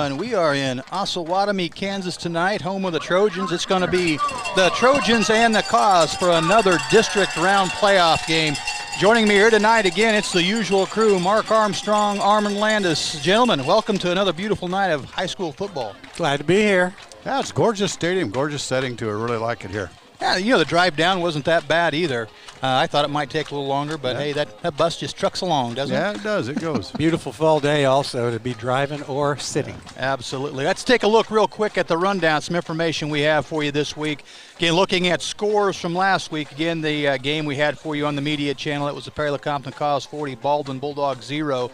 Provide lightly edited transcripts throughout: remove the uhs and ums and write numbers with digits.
everyone. We are in Osawatomie, Kansas tonight, home of the Trojans. It's going to be the Trojans and the Cause for another district round playoff game. Joining me here tonight again, it's the usual crew, Mark Armstrong, Armand Landis. Gentlemen, welcome to another beautiful night of high school football. Glad to be here. Yeah, it's a gorgeous stadium, gorgeous setting too. I really like it here. Yeah, you know, the drive down wasn't that bad either. I thought it might take a little longer, but hey, that bus just trucks along, doesn't it? Yeah, it does. It goes. Beautiful fall day also to be driving or sitting. Absolutely. Let's take a look real quick at the rundown, some information we have for you this week. Again, looking at scores from last week. Again, the game we had for you on the media channel, it was the Perry Lecompton Cause 40, Baldwin Bulldogs 0.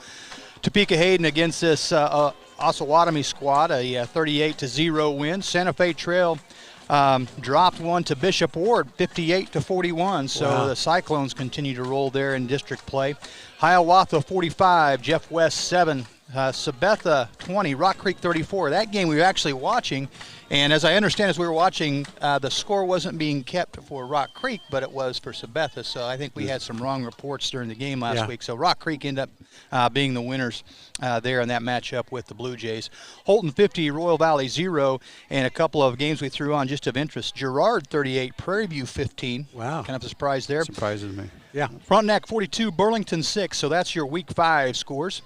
Topeka Hayden against this Osawatomie squad, a 38-0 win. Santa Fe Trail dropped one to Bishop Ward, 58-41. So wow. The Cyclones continue to roll there in district play. Hiawatha 45, Jeff West 7, Sabetha 20, Rock Creek 34. That game we were actually watching, and as I understand, as we were watching, the score wasn't being kept for Rock Creek, but it was for Sabetha. So I think we had some wrong reports during the game last week. So Rock Creek ended up being the winners there in that matchup with the Blue Jays. Holton 50, Royal Valley 0, and a couple of games we threw on just of interest. Girard 38, Prairie View 15. Wow. Kind of a surprise there. Surprises me. Yeah. Frontenac 42, Burlington 6. So that's your Week 5 scores.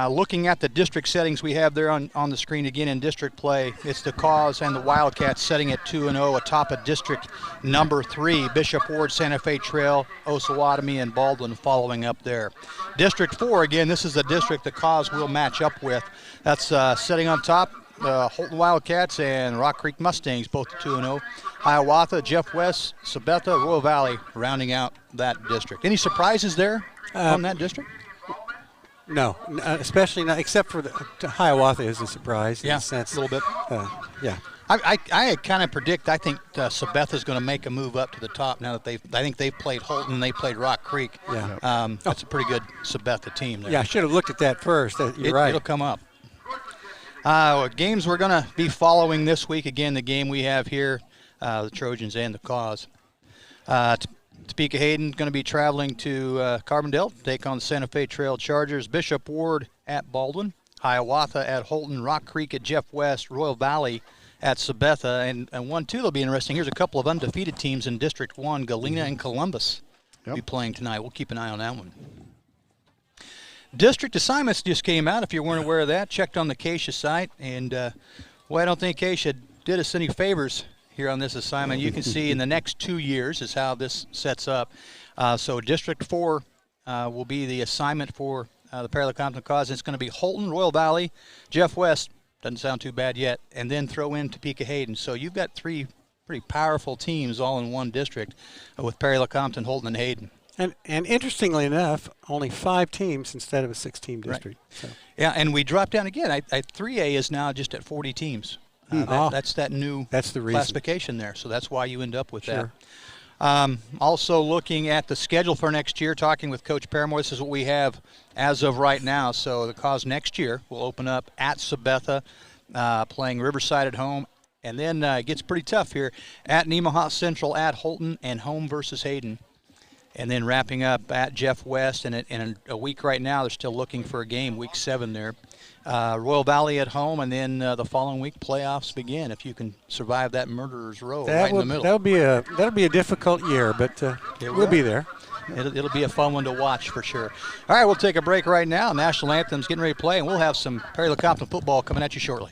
Looking at the district settings we have there on the screen again in district play, it's the Cause and the Wildcats setting at 2-0 atop of district number 3. Bishop Ward, Santa Fe Trail, Osawatomie, and Baldwin following up there. District 4, again, this is the district the Cause will match up with. That's setting on top, Holton Wildcats and Rock Creek Mustangs, both 2-0. Hiawatha, Jeff West, Sabetha, Royal Valley rounding out that district. Any surprises there from that district? No, especially not, except for the Hiawatha is a surprise. Yeah, in a sense. a little bit. Yeah. I kind of predict. I think Sabetha is going to make a move up to the top now that I think they've played Holton, they played Rock Creek. Yeah. That's a pretty good Sabetha team there. Yeah, I should have looked at that first. You're right. It'll come up. Games we're going to be following this week. Again, the game we have here, the Trojans and the Cause. Topeka Hayden going to be traveling to Carbondale to take on the Santa Fe Trail Chargers. Bishop Ward at Baldwin. Hiawatha at Holton. Rock Creek at Jeff West. Royal Valley at Sabetha. And 1-2 that'll be interesting. Here's a couple of undefeated teams in District 1. Galena and Columbus will be playing tonight. We'll keep an eye on that one. District assignments just came out. If you weren't aware of that, checked on the Acacia site. And, I don't think Acacia did us any favors here on this assignment. You can see in the next 2 years is how this sets up. So District 4 will be the assignment for the Perry Lecompton Cause. It's going to be Holton, Royal Valley, Jeff West, doesn't sound too bad yet, and then throw in Topeka Hayden. So you've got 3 pretty powerful teams all in one district with Perry Lecompton, Holton, and Hayden. And interestingly enough, only 5 teams instead of a 6-team district. Right. So. Yeah, and we dropped down again. 3A is now just at 40 teams. That's that new classification there, so that's why you end up with that. Also looking at the schedule for next year, talking with Coach Paramore, this is what we have as of right now. So the Cause next year will open up at Sabetha, playing Riverside at home, and then it gets pretty tough here at Nemaha Central, at Holton, and home versus Hayden. And then wrapping up at Jeff West, and in a week right now, they're still looking for a game, Week 7 there. Royal Valley at home, and then the following week playoffs begin. If you can survive that murderer's row right in the middle, that'll be a difficult year, but we'll be there. It'll be a fun one to watch for sure. All right, we'll take a break right now. National Anthem's getting ready to play, and we'll have some Perry Lecompton football coming at you shortly.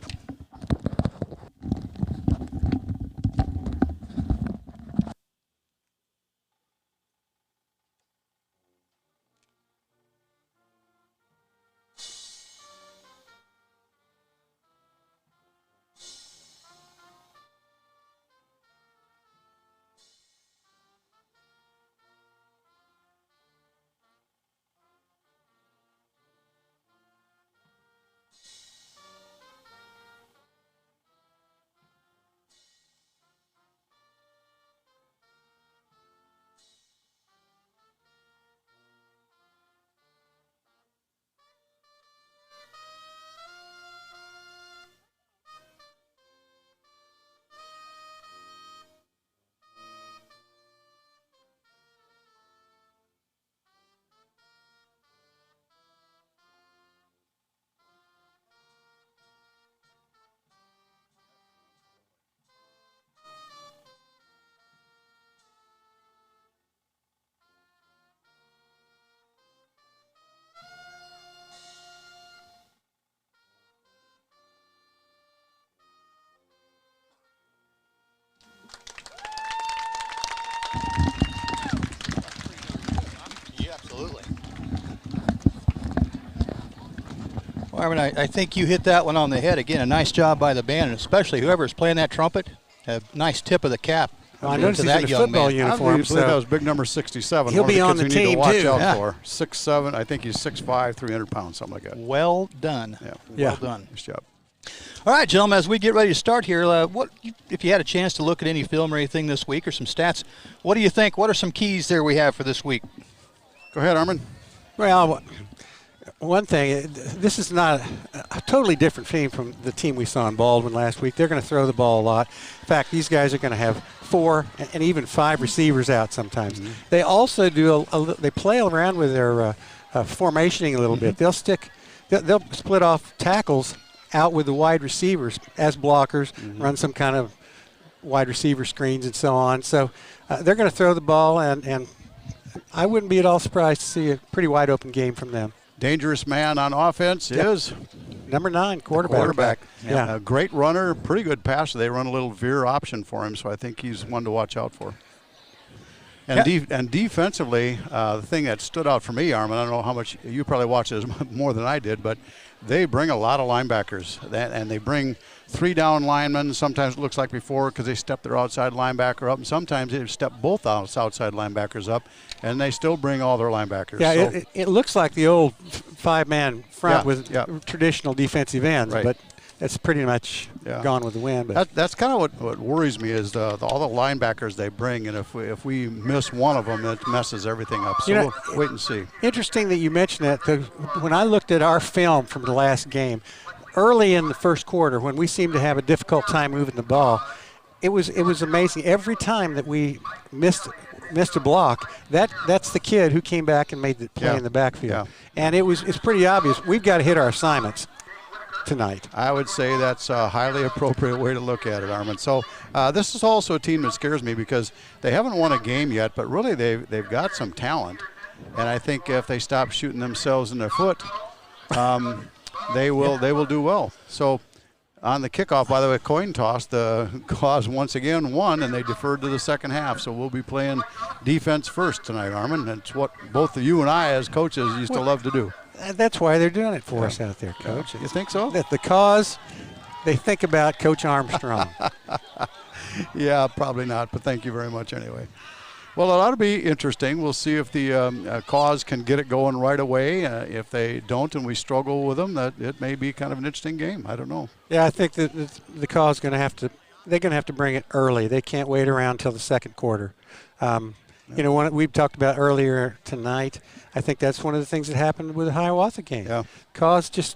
Yeah, absolutely. Well, I mean, I think you hit that one on the head. Again, a nice job by the band, and especially whoever's playing that trumpet. A nice tip of the cap. Well, I noticed he's in a football uniform. I believe that was big number 67. He'll be on the team, to watch too. out for. 6'7", I think he's 6'5", 300 pounds, something like that. Well done. Yeah. Well done. Nice job. All right, gentlemen, as we get ready to start here, what if you had a chance to look at any film or anything this week or some stats, what do you think? What are some keys there we have for this week? Go ahead, Armin. Well, one thing, this is not a totally different team from the team we saw in Baldwin last week. They're going to throw the ball a lot. In fact, these guys are going to have 4 and even 5 receivers out sometimes. Mm-hmm. They also do they play around with their formationing a little bit. They'll split off tackles out with the wide receivers as blockers, run some kind of wide receiver screens and so on. So they're going to throw the ball, and I wouldn't be at all surprised to see a pretty wide open game from them. Dangerous man on offense is number 9, quarterback. Yeah. A great runner, pretty good passer. They run a little veer option for him, so I think he's one to watch out for. And defensively, the thing that stood out for me, Armin, I don't know how much you probably watched it more than I did, but they bring a lot of linebackers, and they bring 3 down linemen. Sometimes it looks like before because they step their outside linebacker up, and sometimes they step both outside linebackers up, and they still bring all their linebackers. Yeah, so it looks like the old 5-man front with traditional defensive ends, but it's pretty much gone with the wind. But that's kind of what worries me is all the linebackers they bring, and if we miss one of them, it messes everything up. So we'll wait and see. Interesting that you mentioned that. When I looked at our film from the last game, early in the first quarter, when we seemed to have a difficult time moving the ball, it was amazing. Every time that we missed a block, that's the kid who came back and made the play in the backfield. Yeah. And it's pretty obvious. We've got to hit our assignments tonight. I would say that's a highly appropriate way to look at it, Armin. So this is also a team that scares me because they haven't won a game yet, but really they've got some talent. And I think if they stop shooting themselves in their foot, they will do well. So on the kickoff, by the way, coin toss, the Cause once again won, and they deferred to the second half. So we'll be playing defense first tonight, Armin. That's what both of you and I as coaches used to love to do. That's why they're doing it for us out there, Coach. You think so? That the Cause, they think about Coach Armstrong. Yeah, probably not, but thank you very much anyway. Well, it ought to be interesting. We'll see if the Cause can get it going right away. If they don't and we struggle with them, that it may be kind of an interesting game. I don't know. Yeah, I think that the Cause they're going to have to bring it early. They can't wait around until the second quarter. You know, one we've talked about earlier tonight, I think that's one of the things that happened with the Hiawatha game. Yeah. Cause just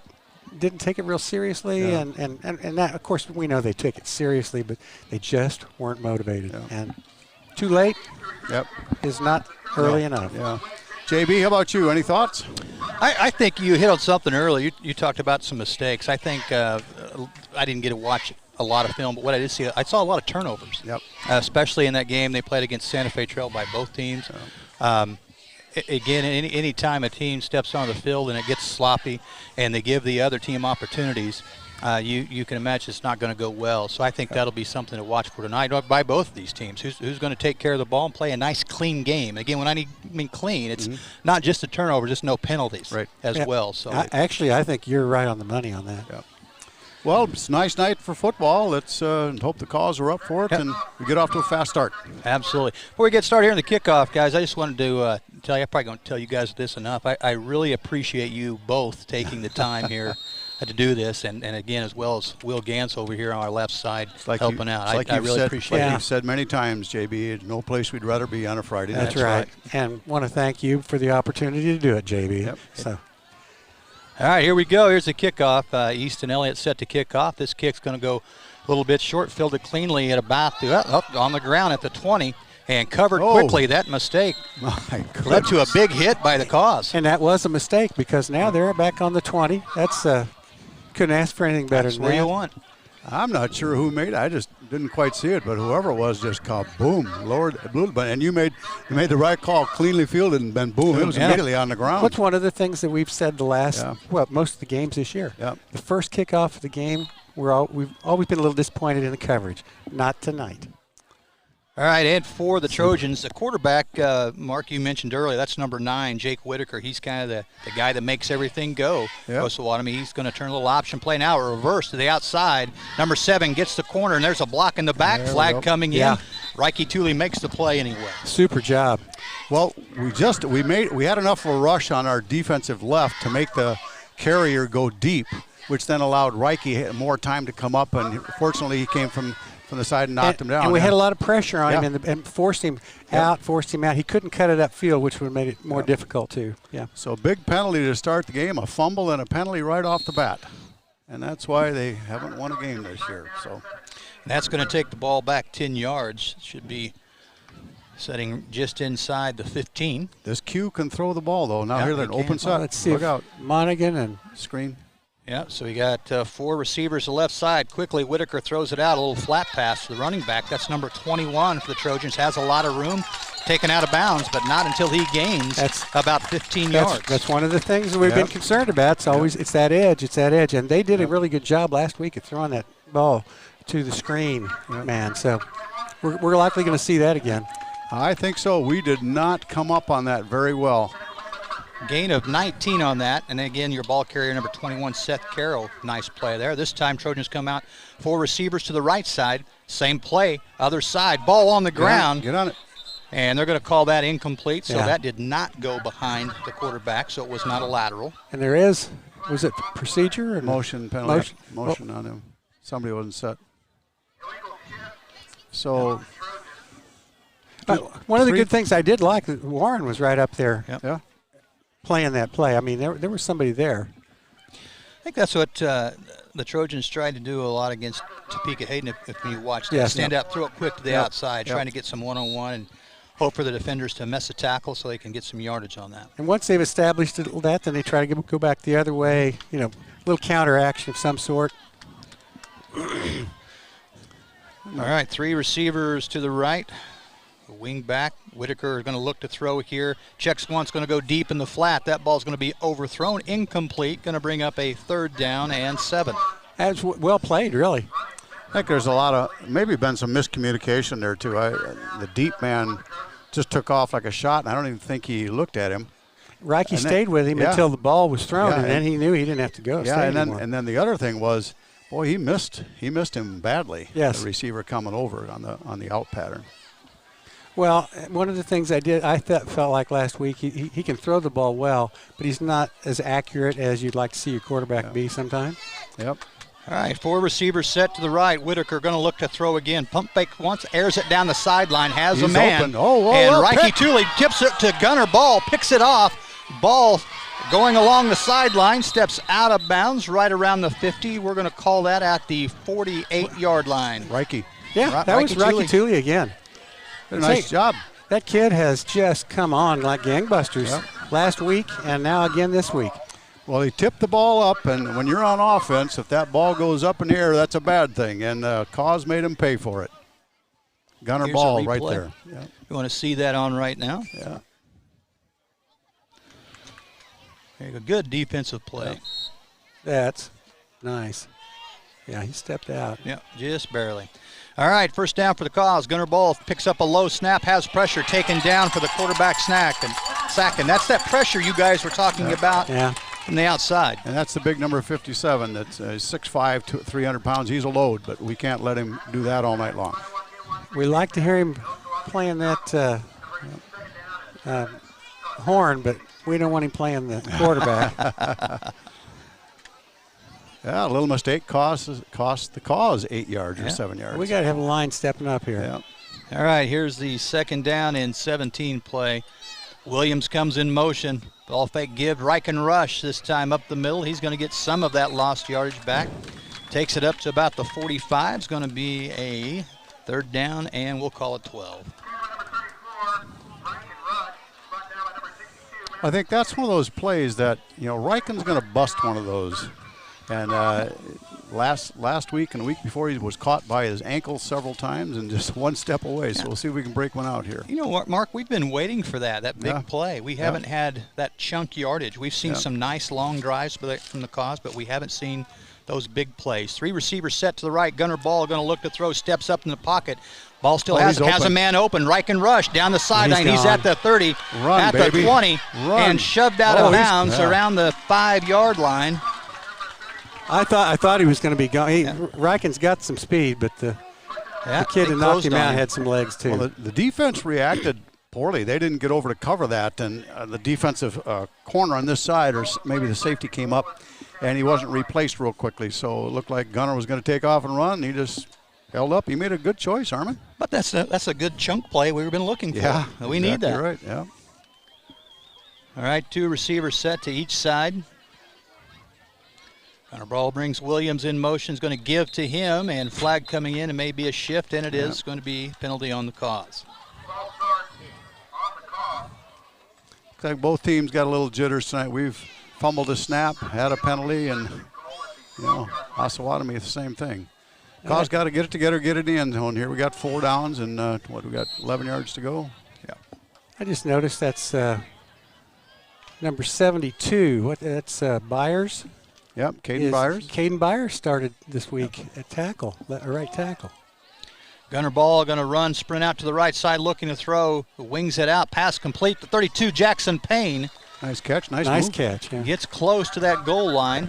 didn't take it real seriously, and that, of course, we know they took it seriously, but they just weren't motivated. Yeah. And too late is not early enough. Yeah. JB, how about you? Any thoughts? I think you hit on something earlier. You talked about some mistakes. I think I didn't get to watch a lot of film, but what I did see, I saw a lot of turnovers. Yep. Especially in that game they played against Santa Fe Trail by both teams. Again, any time a team steps on the field and it gets sloppy and they give the other team opportunities, you can imagine it's not going to go well. So I think that'll be something to watch for tonight by both of these teams. Who's going to take care of the ball and play a nice, clean game? Again, when I mean clean, it's not just a turnover, just no penalties as well. So I think you're right on the money on that. Yep. Well, it's a nice night for football. Let's hope the Cause are up for it and we get off to a fast start. Absolutely. Before we get started here in the kickoff, guys, I just wanted to tell you, I'm probably going to tell you guys this enough. I really appreciate you both taking the time here to do this, and again, as well as Will Gantz over here on our left side helping out. I really appreciate it. Like you've said many times, JB, no place we'd rather be on a Friday night. That's right. And want to thank you for the opportunity to do it, JB. Yep. So. All right, here we go. Here's the kickoff. Easton Elliott set to kick off. This kick's going to go a little bit short, fielded cleanly at about up on the ground at the 20, and covered quickly. That mistake led to a big hit by the Cause. And that was a mistake because now they're back on the 20. That's couldn't ask for anything better than that. That's where you want. I'm not sure who made it. I just didn't quite see it, but whoever it was just called boom, lowered a little bit. And you made the right call, cleanly fielded, and then boom, it was immediately on the ground. What's one of the things that we've said the last, most of the games this year? Yep. The first kickoff of the game, we've always been a little disappointed in the coverage. Not tonight. All right, and for the Trojans, the quarterback, Mark, you mentioned earlier, that's number 9, Jake Whitaker. He's kind of the guy that makes everything go. Yep. Osawatomie, he's going to turn a little option play now, a reverse to the outside. Number 7 gets the corner, and there's a block in the back, flag coming in. Reiki Thule makes the play anyway. Super job. Well, we had enough of a rush on our defensive left to make the carrier go deep, which then allowed Reiki more time to come up, and fortunately he came from the side and knocked him down. And we had a lot of pressure on him and forced him out, He couldn't cut it upfield, which would have made it more difficult too. Yeah. So big penalty to start the game, a fumble and a penalty right off the bat. And that's why they haven't won a game this year. So that's going to take the ball back 10 yards. Should be setting just inside the 15. This Q can throw the ball, though. Now here they're an open side. Let's see. Look out. Monaghan and screen. Yeah, so we got 4 receivers to the left side. Quickly, Whitaker throws it out, a little flat pass to the running back. That's number 21 for the Trojans. Has a lot of room, taken out of bounds, but not until he gains about 15 yards. That's one of the things that we've been concerned about. It's always it's that edge, and they did a really good job last week at throwing that ball to the screen, man. So we're likely going to see that again. I think so. We did not come up on that very well. Gain of 19 on that, and again, your ball carrier, number 21, Seth Carroll. Nice play there. This time, Trojans come out, 4 receivers to the right side. Same play, other side. Ball on the ground. Get on it. And they're going to call that incomplete, so that did not go behind the quarterback, so it was not a lateral. And there was it procedure? Or motion penalty. Motion on him. Somebody wasn't set. So one of the good things I did like, Warren was right up there. Yeah. Playing that play. I mean, there was somebody there. I think that's what the Trojans tried to do a lot against Topeka Hayden, if you watch that. Stand out, throw it quick to the outside, trying to get some one-on-one and hope for the defenders to miss a tackle so they can get some yardage on that. And once they've established that, then they try to go back the other way, a little counter action of some sort. All right, 3 receivers to the right. The wing back, Whitaker is going to look to throw here. Checks once, going to go deep in the flat. That ball's going to be overthrown, incomplete. Going to bring up a 3rd down and 7. That's well played, really. I think there's a lot of, maybe been some miscommunication there too. The deep man just took off like a shot, and I don't even think he looked at him. Reiki stayed with him until the ball was thrown, and then he knew he didn't have to go. Yeah, and then the other thing was, boy, he missed him badly. Yes. The receiver coming over on the out pattern. Well, one of the things I felt like last week, he can throw the ball well, but he's not as accurate as you'd like to see your quarterback be sometimes. Yep. All right, 4 receivers set to the right. Whitaker going to look to throw again. Pump fake once, airs it down the sideline, has a man. Open. And Reiki Thule tips it to Gunner Ball, picks it off. Ball going along the sideline, steps out of bounds right around the 50. We're going to call that at the 48-yard line. Reiki. Yeah, that was Reiki Thule again. Nice job. That kid has just come on like gangbusters last week and now again this week. Well, he tipped the ball up, and when you're on offense, if that ball goes up in the air, that's a bad thing, and Cause made him pay for it. Gunner Ball right there. Yeah. You want to see that on right now? Yeah. There you go. Good defensive play. That's nice. Yeah, he stepped out. Yeah, just barely. All right, first down for the Cause. Gunner Ball picks up a low snap, has pressure, taken down for the quarterback sack. And that's that pressure you guys were talking about from the outside. And that's the big number 57. That's 6'5", 300 pounds. He's a load, but we can't let him do that all night long. We like to hear him playing that horn, but we don't want him playing the quarterback. Yeah, a little mistake cost the Cause 8 yards or 7 yards. We got to have a line stepping up here. Yeah. All right, here's the 2nd down and 17 play. Williams comes in motion. Ball fake give, Reichen rush this time up the middle. He's going to get some of that lost yardage back. Takes it up to about the 45. It's going to be a 3rd down, and we'll call it 12. I think that's one of those plays that, Reichen's going to bust one of those. And last week and the week before, he was caught by his ankle several times and just one step away. So we'll see if we can break one out here. You know what, Mark? We've been waiting for that big play. We haven't had that chunk yardage. We've seen some nice long drives from the Cause, but we haven't seen those big plays. 3 receivers set to the right. Gunner Ball going to look to throw, steps up in the pocket. Ball still has a man open. Reichen rush down the sideline. He's at the 30, at the 20, and shoved out of bounds around the 5-yard line. I thought he was going to be going. Reichen's got some speed, but the kid that knocked him out had some legs too. Well, the defense reacted poorly. They didn't get over to cover that, and the defensive corner on this side, or maybe the safety came up, and he wasn't replaced real quickly. So it looked like Gunner was going to take off and run, and he just held up. He made a good choice, Armin. But that's a good chunk play we've been looking for. Yeah, we need that. Right. Yeah. All right, 2 receivers set to each side. Gunner ball brings Williams in motion. Is going to give to him, and flag coming in. It may be a shift, and it is going to be penalty on the cause. Looks like both teams got a little jitters tonight. We've fumbled a snap, had a penalty, and Osawatomie the same thing. Cause got to get it together, get it in the end zone here. We got 4 downs and we got 11 yards to go. Yeah. I just noticed that's number 72. That's Byers. Yep, Caden Byers. Caden Byers started this week at tackle, right tackle. Gunner ball going to run, sprint out to the right side, looking to throw. Wings it out, pass complete. The 32, Jackson Payne. Nice catch, nice move. Catch. Yeah. Gets close to that goal line.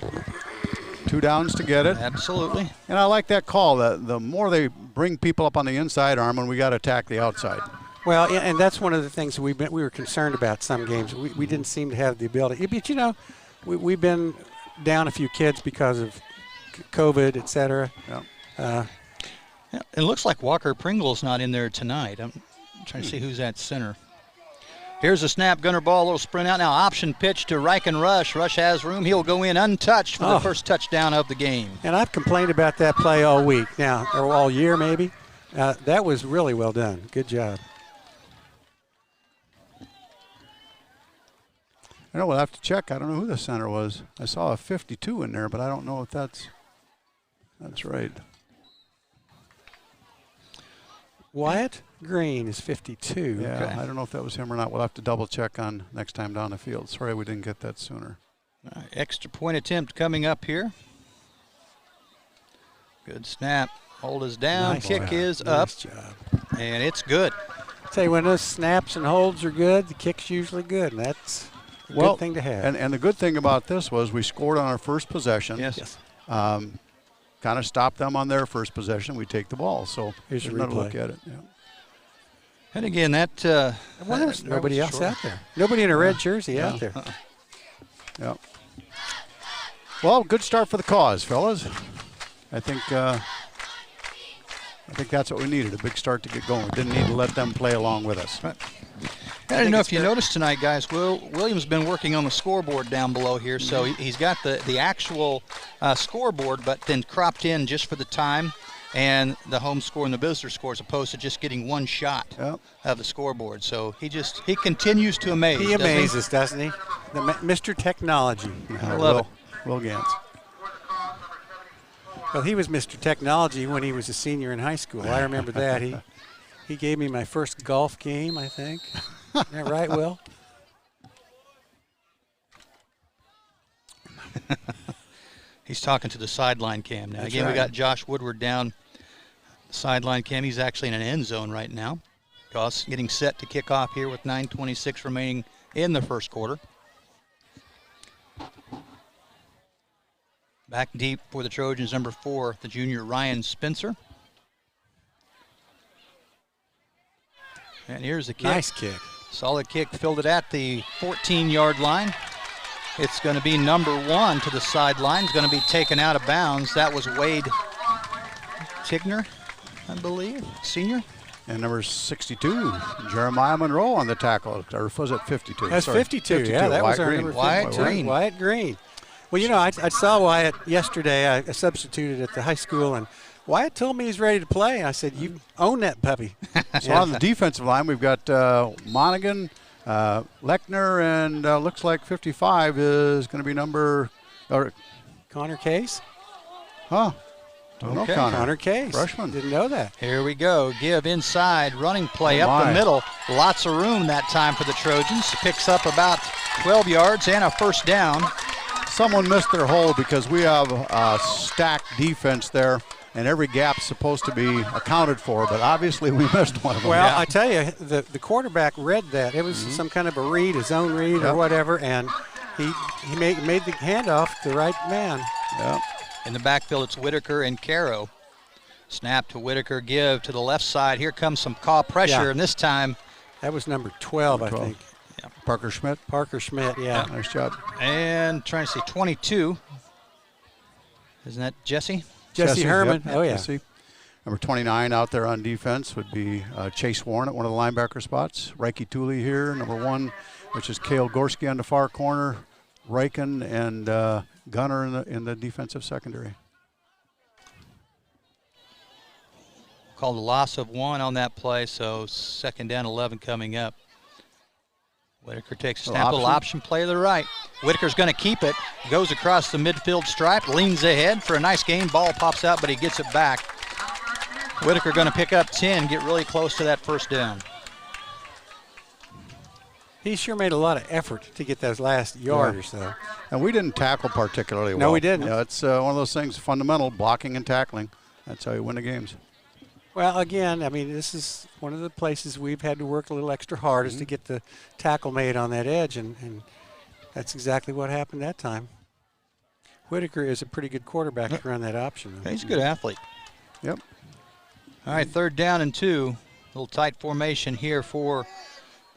2 downs to get it. Absolutely. And I like that call. The more they bring people up on the inside, Armin, we got to attack the outside. Well, and that's one of the things we were concerned about some games. We didn't seem to have the ability. But, we've been down a few kids because of COVID, et cetera. Yeah. It looks like Walker Pringle's not in there tonight. I'm trying to see who's at center. Here's a snap. Gunner ball, a little sprint out now. Option pitch to Reichen Rush. Rush has room. He'll go in untouched for the first touchdown of the game. And I've complained about that play all week now, or all year maybe. That was really well done. Good job. I know we'll have to check. I don't know who the center was. I saw a 52 in there, but I don't know if that's right. Wyatt Green is 52. Yeah, okay. I don't know if that was him or not. We'll have to double check on next time down the field. Sorry we didn't get that sooner. Extra point attempt coming up here. Good snap. Hold is down. Nice Kick job. is nice up. Job. And it's good. I'll tell you, when those snaps and holds are good, the kick's usually good. And that's a good thing to have. And the good thing about this was we scored on our first possession. Yes. Kind of stopped them on their first possession. We take the ball. So here's another look at it. Yeah. And again, that there was nobody else out there. Nobody in a red jersey out there. Yeah. Well, good start for the cause, fellas. I think that's what we needed, a big start to get going. We didn't need to let them play along with us. Right. I don't know if you noticed tonight, guys, Williams has been working on the scoreboard down below here, so he's got the actual scoreboard, but then cropped in just for the time and the home score and the visitor score, as opposed to just getting one shot of the scoreboard. So he continues to amaze. He amazes, doesn't he? Mr. Technology. I love it. Will Gantz. Well, he was Mr. Technology when he was a senior in high school. I remember that. He gave me my first golf game, I think. Isn't that right, Will? He's talking to the sideline cam now. That's Again, right. We got Josh Woodward down the sideline cam. He's actually in an end zone right now. Goss getting set to kick off here with 9:26 remaining in the first quarter. Back deep for the Trojans, number 4, the junior Ryan Spencer. And here's the kick. Nice kick. Solid kick, filled it at the 14-yard line. It's going to be number 1 to the sideline. It's going to be taken out of bounds. That was Wade Tigner, I believe, senior. And number 62, Jeremiah Monroe on the tackle. Or was it 52? That's 52. Yeah, that was our number 52. Wyatt Green. Well, I saw Wyatt yesterday. I substituted at the high school, and Wyatt told me he's ready to play. And I said, you own that puppy. So on the defensive line, we've got Monaghan, Lechner, and looks like 55 is going to be Connor Case? Huh. Don't know Connor Case. Freshman. Didn't know that. Here we go. Give inside. Running play up the middle. Lots of room that time for the Trojans. Picks up about 12 yards and a first down. Someone missed their hole because we have a stacked defense there. and every gap's supposed to be accounted for, but obviously we missed one of them. Well, I tell you, the quarterback read that. It was some kind of a read, his own read or whatever, and he made the handoff to the right man. Yeah. In the backfield, it's Whitaker and Caro. Snap to Whitaker, give to the left side. Here comes some call pressure, and this time. That was number 12, I think. Yeah. Parker Schmidt. Parker Schmidt, yeah. Nice job. And trying to see 22. Isn't that Jesse? Jesse Herman. Yep. Oh, yeah. Jesse. Number 29 out there on defense would be Chase Warren at one of the linebacker spots. Reiki Tooley here, number 1, which is Cale Gorski on the far corner. Reichen and Gunner in the defensive secondary. Called a loss of 1 on that play, so 2nd down, 11 coming up. Whitaker takes a snap, little option play to the right. Whitaker's going to keep it. Goes across the midfield stripe, leans ahead for a nice gain. Ball pops out, but he gets it back. Whitaker going to pick up 10, get really close to that 1st down. He sure made a lot of effort to get those last yard or so. And we didn't tackle particularly well. No, we didn't. Yeah, it's one of those things, fundamental, blocking and tackling. That's how you win the games. Well, again, I mean, this is one of the places we've had to work a little extra hard is to get the tackle made on that edge, and that's exactly what happened that time. Whitaker is a pretty good quarterback to run that option. He's a good athlete. Yep. All right, 3rd down and 2. Little tight formation here for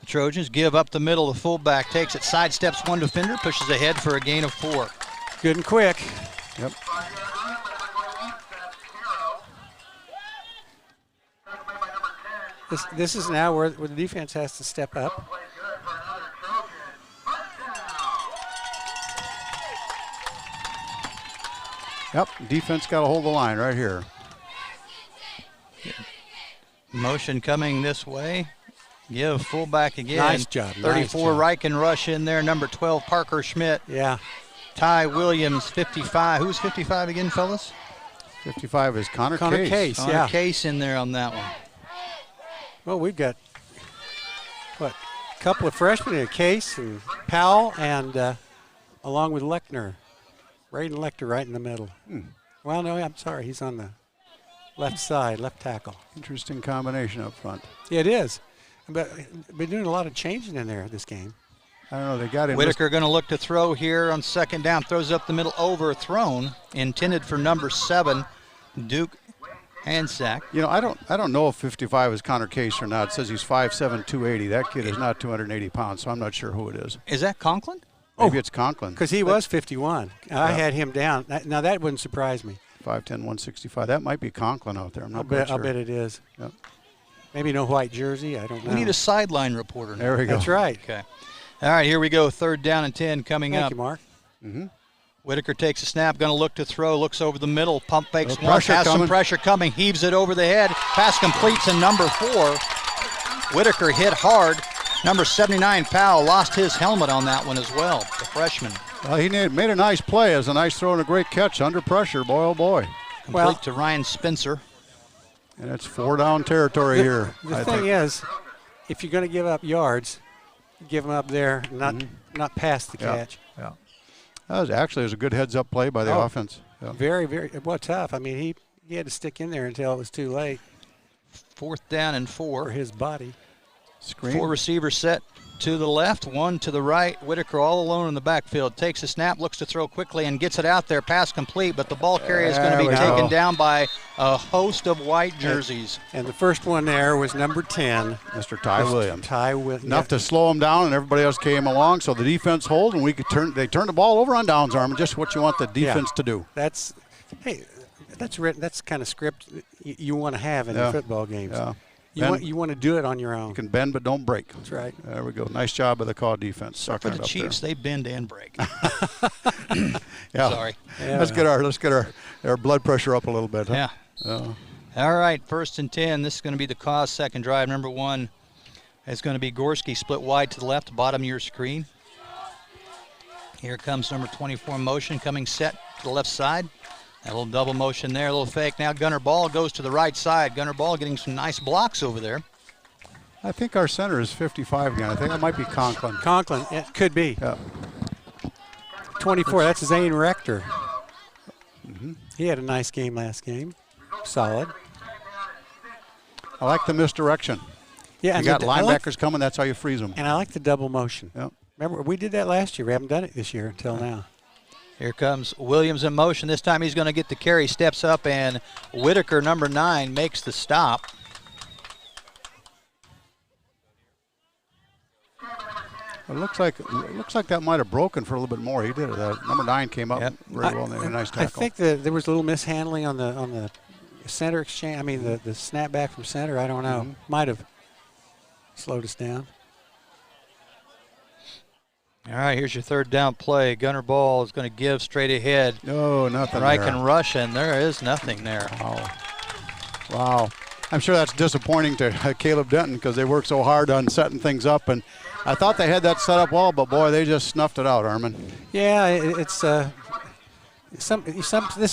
the Trojans. Give up the middle. The fullback takes it, sidesteps one defender, pushes ahead for a gain of 4. Good and quick. Yep. This is now where the defense has to step up. Yep, defense got to hold the line right here. Motion coming this way. Give fullback again. Nice job. 34 Reichen rush in there. Number 12 Parker Schmidt. Yeah. Ty Williams 55. Who's 55 again, fellas? 55 is Connor Case. Connor Case in there on that one. Well, we've got, a couple of freshmen in Case and Powell and along with Lechner. Braden Lechner right in the middle. Well, no, I'm sorry. He's on the left side, left tackle. Interesting combination up front. Yeah, it is. But been doing a lot of changing in there this game. I don't know. They got him. Whitaker going to look to throw here on 2nd down. Throws up the middle, overthrown. Intended for number 7, Duke Hansack. You know, I don't know if 55 is Connor Case or not. It says he's 5'7", 280. That kid is not 280 pounds, so I'm not sure who it is. Is that Conklin? Maybe it's Conklin. Because he was 51. I had him down. Now, that wouldn't surprise me. 5'10", 165. That might be Conklin out there. I'm not quite sure. I'll bet it is. Yep. Maybe no white jersey. I don't know. We need a sideline reporter now. There we go. That's right. Okay. All right, here we go. 3rd down and 10 coming up. Thank you, Mark. Whitaker takes a snap, going to look to throw, looks over the middle, pump fakes Little once, pressure has some coming. pressure coming, heaves it over the head. Pass completes to number 4. Whitaker hit hard. Number 79, Powell, lost his helmet on that one as well, the freshman. He made a nice play. It was a nice throw and a great catch under pressure. Boy, oh boy. Complete to Ryan Spencer. And it's 4 down territory here. The thing is, if you're going to give up yards, give them up there, not past the catch. Yeah. That was a good heads-up play by the offense. Yeah. Very, very tough. I mean, he had to stick in there until it was too late. 4th down and 4. For his body. Screen. 4 receivers set to the left, 1 to the right. Whitaker all alone in the backfield. Takes a snap, looks to throw quickly, and gets it out there. Pass complete, but the ball carrier is going to be taken down by a host of white jerseys. And the first one there was number 10. Mr. Ty Williams. Ty Williams. Enough to slow him down, and everybody else came along, so the defense hold, and they turned the ball over on downs, Armin, just what you want the defense to do. That's written. That's kind of script you want to have in your football games. Yeah. You want to do it on your own. You can bend but don't break. That's right. There we go. Nice job by the call defense. For the Chiefs, they bend and break. Yeah. Sorry. Yeah. Let's get our blood pressure up a little bit. Huh? Yeah. All right, 1st and 10. This is going to be the cause. 2nd drive. Number 1 is going to be Gorski, split wide to the left, bottom of your screen. Here comes number 24 motion coming set to the left side. A little double motion there, a little fake. Now Gunner Ball goes to the right side. Gunner Ball getting some nice blocks over there. I think our center is 55 again. I think that might be Conklin. Conklin, it could be. Yeah. 24, that's Zane Rector. He had a nice game last game. solid. I like the misdirection. Yeah, you got linebackers coming, that's how you freeze them. And I like the double motion. Yep. Remember, we did that last year. We haven't done it this year until now. Here comes Williams in motion. This time he's going to get the carry, steps up, and Whitaker, number 9, makes the stop. It looks like that might have broken for a little bit more. He did it. Number 9 came up very well and made a nice tackle. I think that there was a little mishandling on the center exchange. I mean, the snap back from center. I don't know. Might have slowed us down. All right, here's your third down play. Gunner ball is going to give straight ahead. No, nothing Reich and rush, and there is nothing there. Wow. I'm sure that's disappointing to Caleb Denton because they worked so hard on setting things up, and I thought they had that set up well, but boy, they just snuffed it out, Armin. Yeah, it's this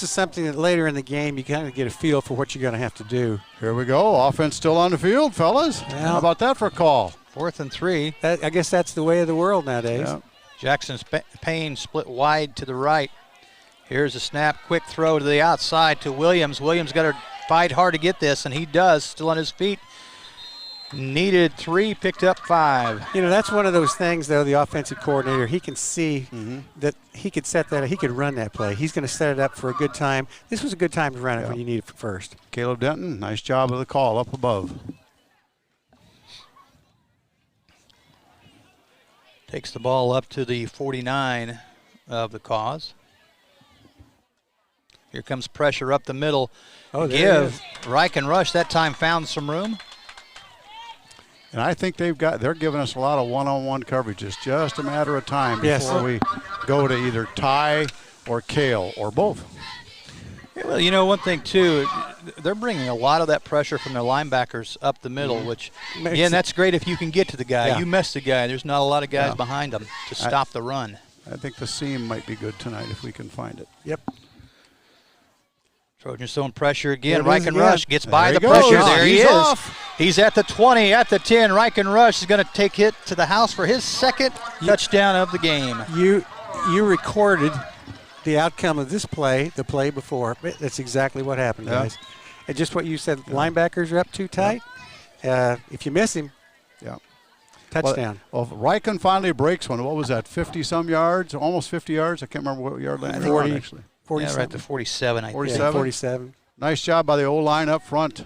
is something that later in the game you kind of get a feel for what you're going to have to do. Here we go. Offense still on the field, fellas. Well, how about that for a call? 4th and 3. I guess that's the way of the world nowadays. Yeah. Jackson's Payne split wide to the right. Here's a snap, quick throw to the outside to Williams. Williams got to fight hard to get this, and he does, still on his feet. Needed 3, picked up 5. You know, that's one of those things, though, the offensive coordinator, he can see that he could set that, he could run that play. He's going to set it up for a good time. This was a good time to run it when you need it first. Caleb Denton, nice job of the call up above. Takes the ball up to the 49 of the cause. Here comes pressure up the middle. Give. Reich and rush that time found some room. And I think they're giving us a lot of one-on-one coverage. It's just a matter of time before we go to either Ty or Cale or both. Yeah, well, you know, one thing, too, they're bringing a lot of that pressure from their linebackers up the middle, which, again, that's great if you can get to the guy. You mess the guy. There's not a lot of guys behind him to stop the run. I think the seam might be good tonight if we can find it. Yep. Trojans throwing pressure again. Reich and rush gets by the goes. pressure. There he He's is. off. He's at the 20, at the 10. Reich and rush is going to take it to the house for his second touchdown of the game. You recorded the outcome of this play, the play before. That's exactly what happened, guys. And just what you said, linebackers are up too tight. If you miss him, touchdown. Well, Reichen finally breaks one. What was that, 50-some yards, almost 50 yards? I can't remember what yard line. 40, actually. 47. Yeah, right to 47, I think. 47? Yeah, 47. Nice job by the O-line up front.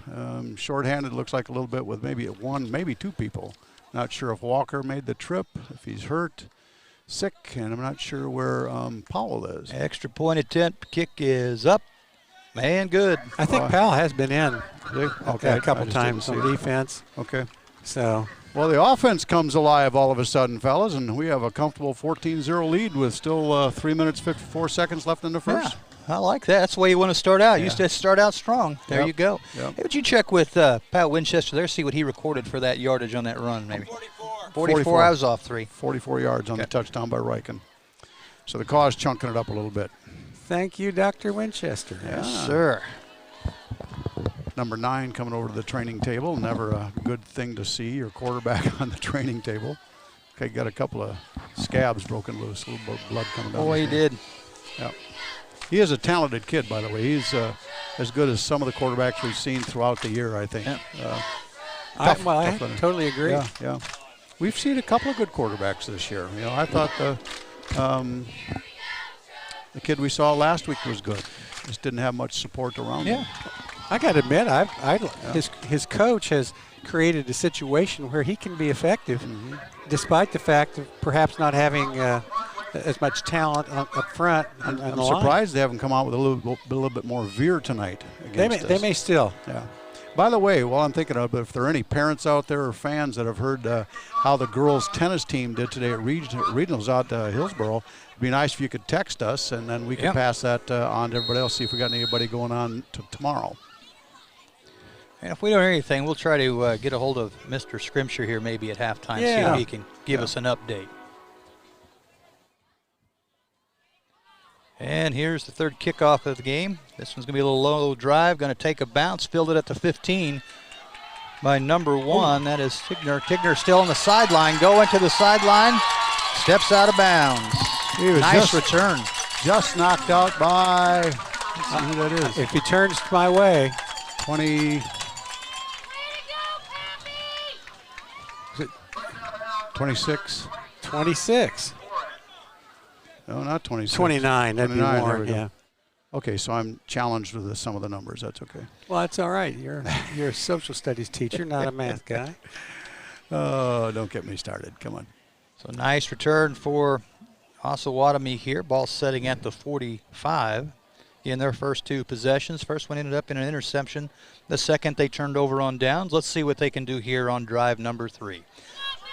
Short-handed looks like a little bit with maybe 1, maybe 2 people. Not sure if Walker made the trip, if he's hurt, sick, and I'm not sure where Powell is. Extra point attempt, kick is up, and good. I think Powell has been in a couple times on defense. Okay. So. Well, the offense comes alive all of a sudden, fellas, and we have a comfortable 14-0 lead with still 3 minutes, 54 seconds left in the first. Yeah, I like that. That's the way you want to start out. You used to start out strong. There you go. Yep. Hey, would you check with Pat Winchester there, see what he recorded for that yardage on that run, maybe? 44. I was off 3. 44 yards on the touchdown by Reichen. So the cause chunking it up a little bit. Thank you, Dr. Winchester. Yes, sir. Number 9 coming over to the training table. Never a good thing to see your quarterback on the training table. Okay, got a couple of scabs broken loose, a little bit of blood coming down. Oh, he did. Yeah. He is a talented kid, by the way. He's as good as some of the quarterbacks we've seen throughout the year, I think. Yeah. I totally agree. Yeah. We've seen a couple of good quarterbacks this year. You know, I thought the kid we saw last week was good. Just didn't have much support around him. I got to admit, his coach has created a situation where he can be effective, despite the fact of perhaps not having as much talent up front. I'm surprised they haven't come out with a little bit more veer tonight against us. They may still. Yeah. By the way, while I'm thinking of it, if there are any parents out there or fans that have heard how the girls' tennis team did today at regionals out Hillsboro, it'd be nice if you could text us, and then we can pass that on to everybody else, see if we got anybody going on tomorrow. And if we don't hear anything, we'll try to get a hold of Mr. Scrimshire here maybe at halftime, see if he can give us an update. And here's the third kickoff of the game. This one's going to be a little low drive, going to take a bounce, filled it at the 15 by number 1. That is Tigner. Tigner still on the sideline, going to the sideline, steps out of bounds. Nice return. Just knocked out by, let's see who that is. If he turns my way. 20. 26. 26. No, not 26. 29. That'd 29, be more. there we go. Yeah. Okay, so I'm challenged with some of the numbers. That's okay. Well, that's all right. You're a social studies teacher, not a math guy. Oh, don't get me started. Come on. So nice return for Osawatomie here. Ball setting at the 45 in their first two possessions. First one ended up in an interception. The second they turned over on downs. Let's see what they can do here on drive number 3.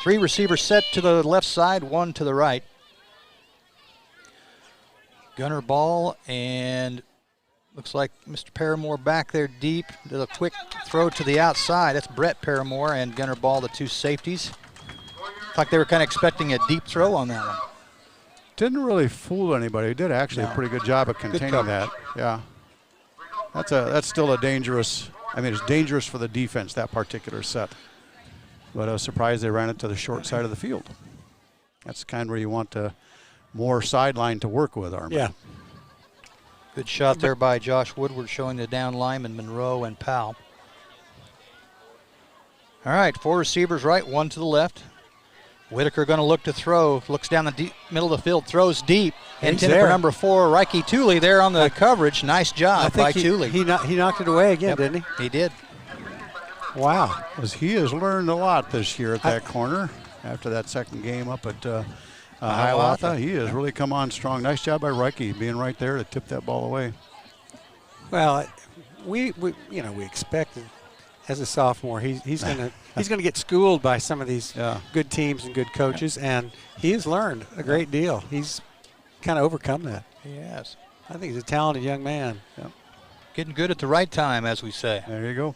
3 receivers set to the left side, 1 to the right. Gunner ball, and looks like Mr. Paramore back there deep. Did a quick throw to the outside. That's Brett Paramore and Gunner ball, the 2 safeties. Looked like they were kind of expecting a deep throw on that one. Didn't really fool anybody. He did actually a pretty good job of containing that. Yeah. That's still a dangerous, I mean, it's dangerous for the defense, that particular set. But I was surprised they ran it to the short side of the field. That's kind of where you want more sideline to work with, Armin. Yeah. Good shot there by Josh Woodward, showing the down linemen, Monroe and Powell. All right, 4 receivers right, 1 to the left. Whitaker going to look to throw. Looks down the middle of the field, throws deep. Intended for number 4, Reiki Tooley there on the coverage. Nice job by Tooley. He knocked it away again, didn't he? He did. Wow. Because he has learned a lot this year at that corner after that second game up at Hiawatha. He has really come on strong. Nice job by Reiki being right there to tip that ball away. Well, we expected as a sophomore he's gonna get schooled by some of these good teams and good coaches, and he has learned a great deal. He's kind of overcome that. He has. I think he's a talented young man. Yep. Getting good at the right time, as we say. There you go.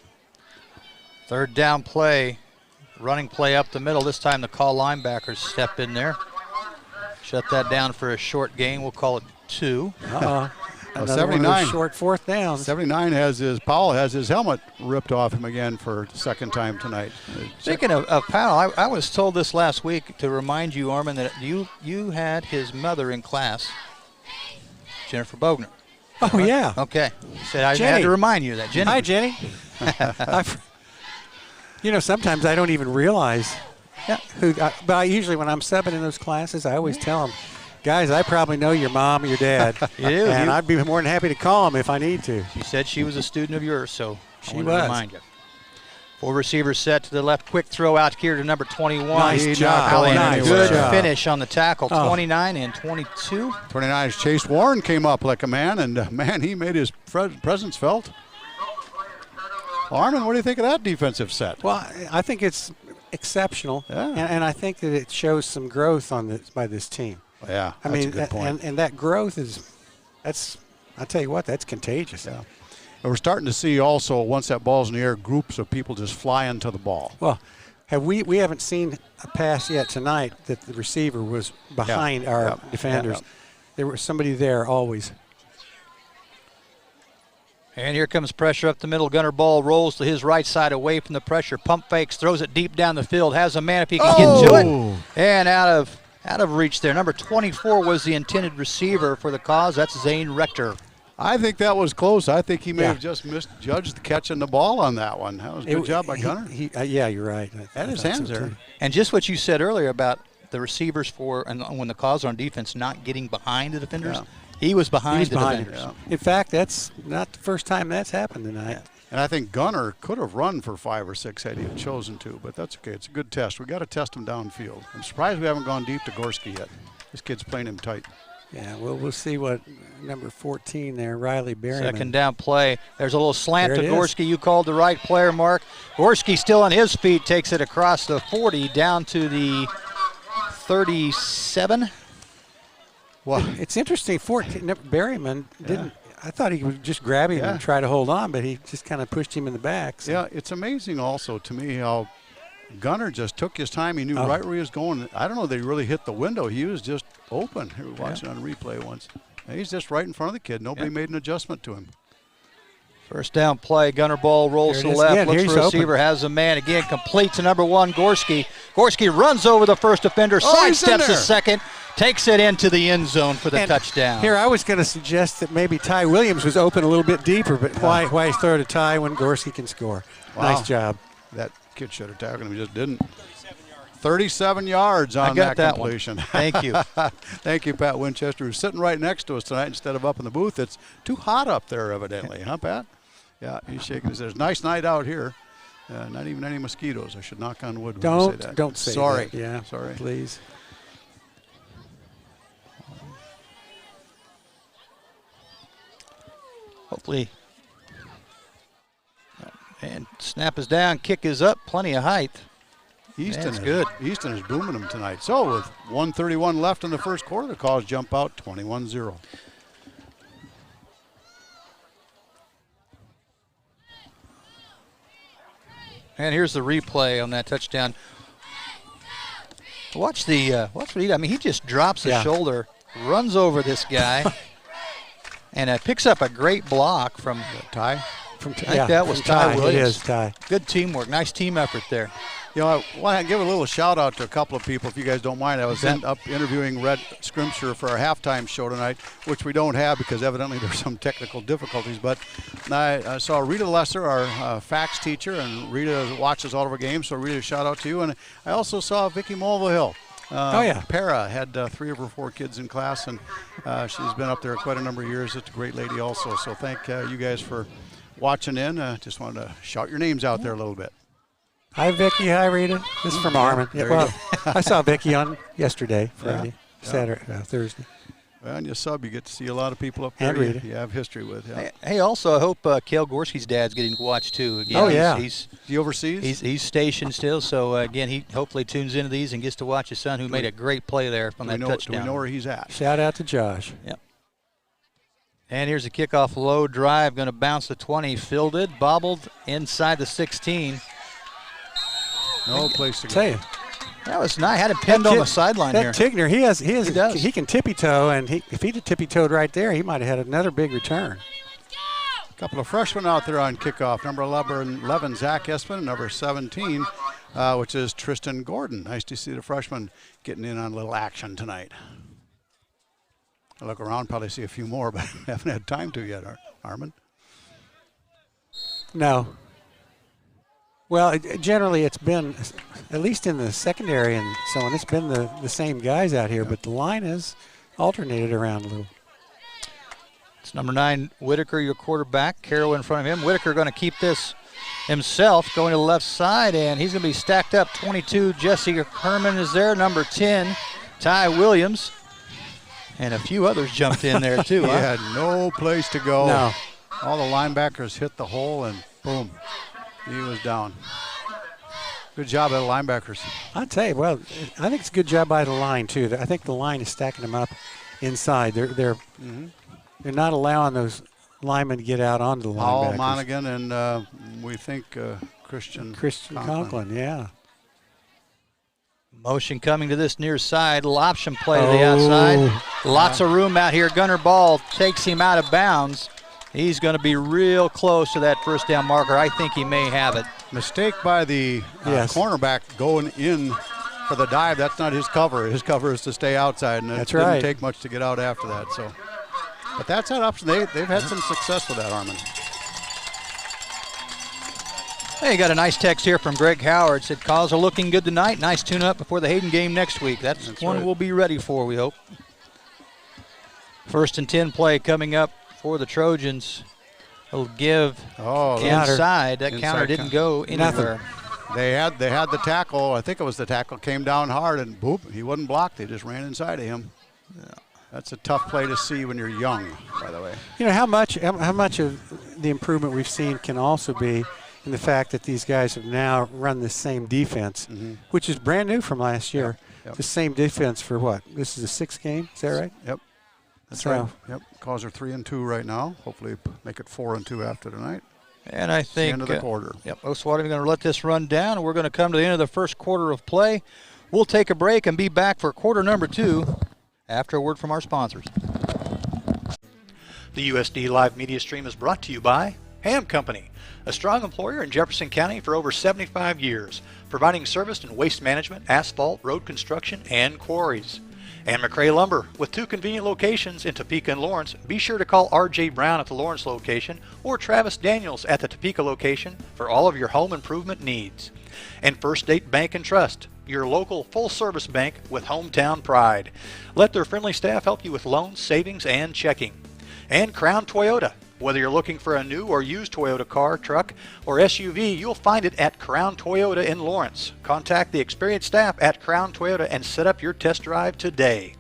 Third down play, running play up the middle. This time the call linebackers step in there. Shut that down for a short gain. We'll call it 2. Another 79. Short 4th down. 79 Powell has his helmet ripped off him again for the second time tonight. Speaking of Powell, I was told this last week to remind you, Armin, that you had his mother in class, Jennifer Bogner. Oh, right? Yeah. Okay. Said I had to remind you of that. Jenny. Hi, Jenny. Sometimes I don't even realize but I usually, when I'm subbing in those classes, I always tell them, guys, I probably know your mom or your dad. You do. And I'd be more than happy to call them if I need to. She said she was a student of yours, so she I wanted to remind you. 4 receivers set to the left. Quick throw out here to number 21. Nice job. Good finish on the tackle. 29 and 22. 29's Chase Warren came up like a man, and, man, he made his presence felt. Armin, what do you think of that defensive set? Well, I think it's exceptional, and I think that it shows some growth by this team. Yeah, I mean, a good point. And that growth I tell you what, that's contagious. Yeah. And we're starting to see also, once that ball's in the air, groups of people just flying to the ball. Well, we haven't seen a pass yet tonight that the receiver was behind our defenders. Yeah. There was somebody there always. And here comes pressure up the middle. Gunner ball rolls to his right side away from the pressure. Pump fakes, throws it deep down the field. Has a man if he can get to it. And out of reach there. Number 24 was the intended receiver for the cause. That's Zane Rector. I think that was close. I think he may have just misjudged catching the ball on that one. That was a good job by Gunner. Yeah, you're right. Had his hands there. And just what you said earlier about the receivers and when the cause on defense not getting behind the defenders. Yeah. He was behind the defenders. Yeah. In fact, that's not the first time that's happened tonight. Yeah. And I think Gunner could have run for 5 or 6 had he chosen to, but that's okay. It's a good test. We got to test him downfield. I'm surprised we haven't gone deep to Gorski yet. This kid's playing him tight. Yeah, we'll see what number 14 there, Riley Berryman. Second down play. There's a little slant to Gorski. You called the right player, Mark. Gorski still on his feet, takes it across the 40 down to the 37. Well, it's interesting. Berryman didn't. I thought he would just grab him and try to hold on, but he just kind of pushed him in the back. So. Yeah, it's amazing also to me how Gunner just took his time. He knew right where he was going. I don't know that he really hit the window. He was just open. We were watching on replay once. He's just right in front of the kid. Nobody made an adjustment to him. First down play. Gunner ball rolls to the left. Looks for a receiver. Has a man again. Complete to number 1, Gorski. Gorski runs over the first defender. Sidesteps the second. Takes it into the end zone for the touchdown. Here, I was going to suggest that maybe Ty Williams was open a little bit deeper, but why throw to Ty when Gorski can score? Wow. Nice job. That kid should have tackled him. He just didn't. 37 yards on that completion. Thank you. Thank you, Pat Winchester, who's sitting right next to us tonight instead of up in the booth. It's too hot up there, evidently, huh, Pat? Yeah, he's shaking his head. Nice night out here. Not even any mosquitoes. I should knock on wood when I say that. Don't say Sorry. that. Yeah, sorry. Please. Hopefully. And snap is down, kick is up, plenty of height. Easton is booming them tonight. So with 1:31 left in the first quarter, the Calls jump out 21-0. And here's the replay on that touchdown. Watch what he did. I mean, he just drops his shoulder, runs over this guy, and picks up a great block from Ty. I think that was Ty Williams. It is Ty. Good teamwork. Nice team effort there. You know, I want to give a little shout out to a couple of people, if you guys don't mind. I was up interviewing Red Scrimshire for our halftime show tonight, which we don't have because evidently there's some technical difficulties. But I saw Rita Lesser, our fax teacher, and Rita watches all of our games, so Rita, shout out to you. And I also saw Vicki Mulvihill. Para had 3 of her 4 kids in class, and she's been up there quite a number of years. It's a great lady also. So thank you guys for watching in. Just wanted to shout your names out there a little bit. Hi, Vicki. Hi, Rita. This is from Armin. I saw Vicki on yesterday, Friday, Saturday, Thursday. Well, on your sub, you get to see a lot of people up there you have history with. Yeah. Hey, also, I hope Cale Gorski's dad's getting to watch, too. Again, Is he overseas? He's stationed still, so, again, he hopefully tunes into these and gets to watch his son, who made a great play there from that touchdown. Do we know where he's at? Shout out to Josh. Yep. And here's a kickoff low drive, going to bounce the 20, fielded, bobbled inside the 16. No place to go. Tell you. That was nice. Had it pinned on the sideline here. That Tigner, he can tippy-toe, and if he'd have tippy-toed right there, he might have had another big return. A couple of freshmen out there on kickoff. Number 11, Zach Espin, number 17, which is Tristan Gordon. Nice to see the freshman getting in on a little action tonight. I look around, probably see a few more, but I haven't had time to yet, Armin. No. Well, generally it's been, at least in the secondary and so on, it's been the same guys out here, but the line has alternated around a little. It's number 9, Whitaker, your quarterback. Carroll in front of him. Whitaker going to keep this himself, going to the left side, and he's going to be stacked up. 22, Jesse Herman is there. Number 10, Ty Williams. And a few others jumped in there, too. He had no place to go. No. All the linebackers hit the hole, and boom. He was down. Good job by the linebackers. I'd say, well, I think it's a good job by the line, too. I think the line is stacking them up inside. They're not allowing those linemen to get out onto the linebackers. Paul Monaghan and we think Christian Conklin, yeah. Motion coming to this near side. Option play to the outside. Lots of room out here. Gunner Ball takes him out of bounds. He's going to be real close to that first down marker. I think he may have it. Mistake by the cornerback going in for the dive. That's not his cover. His cover is to stay outside, and it didn't take much to get out after that. So, but that's that option. They've had some success with that, Armin. Hey, got a nice text here from Greg Howard. Said, calls are looking good tonight. Nice tune-up before the Hayden game next week. That's one right. We'll be ready for, we hope. 1st and 10 play coming up for the Trojans. He'll give inside. That counter didn't go anywhere. They had the tackle. I think it was the tackle. Came down hard, and boop, he wasn't blocked. They just ran inside of him. Yeah. That's a tough play to see when you're young, by the way. You know, how much of the improvement we've seen can also be in the fact that these guys have now run the same defense, which is brand new from last year. Yep. The same defense for what? This is the 6th game, is that right? Yep. That's right. Yep. Calls are 3-2 right now. Hopefully make it 4-2 after tonight. And I think the end of the quarter. Yep. Osawatomie going to let this run down, and we're going to come to the end of the first quarter of play. We'll take a break and be back for quarter number 2 after a word from our sponsors. The USD Live Media Stream is brought to you by Ham Company, a strong employer in Jefferson County for over 75 years, providing service in waste management, asphalt, road construction, and quarries. And McRae Lumber, with 2 convenient locations in Topeka and Lawrence. Be sure to call R.J. Brown at the Lawrence location or Travis Daniels at the Topeka location for all of your home improvement needs. And First State Bank and Trust, your local full-service bank with hometown pride. Let their friendly staff help you with loans, savings, and checking. And Crown Toyota. Whether you're looking for a new or used Toyota car, truck, or SUV, you'll find it at Crown Toyota in Lawrence. Contact the experienced staff at Crown Toyota and set up your test drive today.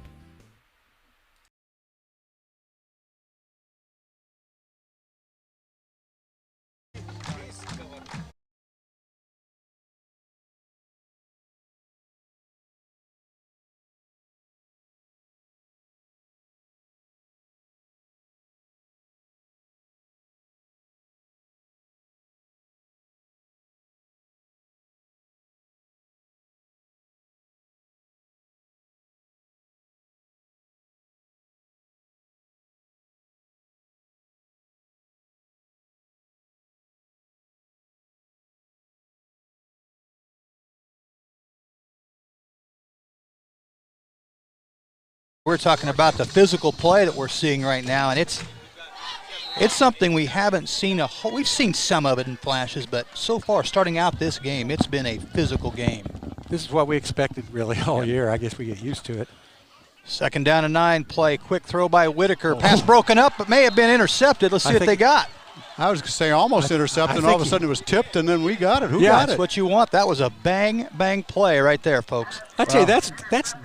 We're talking about the physical play that we're seeing right now, and it's something we haven't seen we've seen some of it in flashes, but so far, starting out this game, it's been a physical game. This is what we expected really all year. I guess we get used to it. 2nd down and 9 play, quick throw by Whitaker. Pass broken up, but may have been intercepted. Let's see what they got. I was going to say almost intercepted, and all of a sudden it was tipped, and then we got it. Who got it? That's what you want. That was a bang play right there, folks. I tell you, that's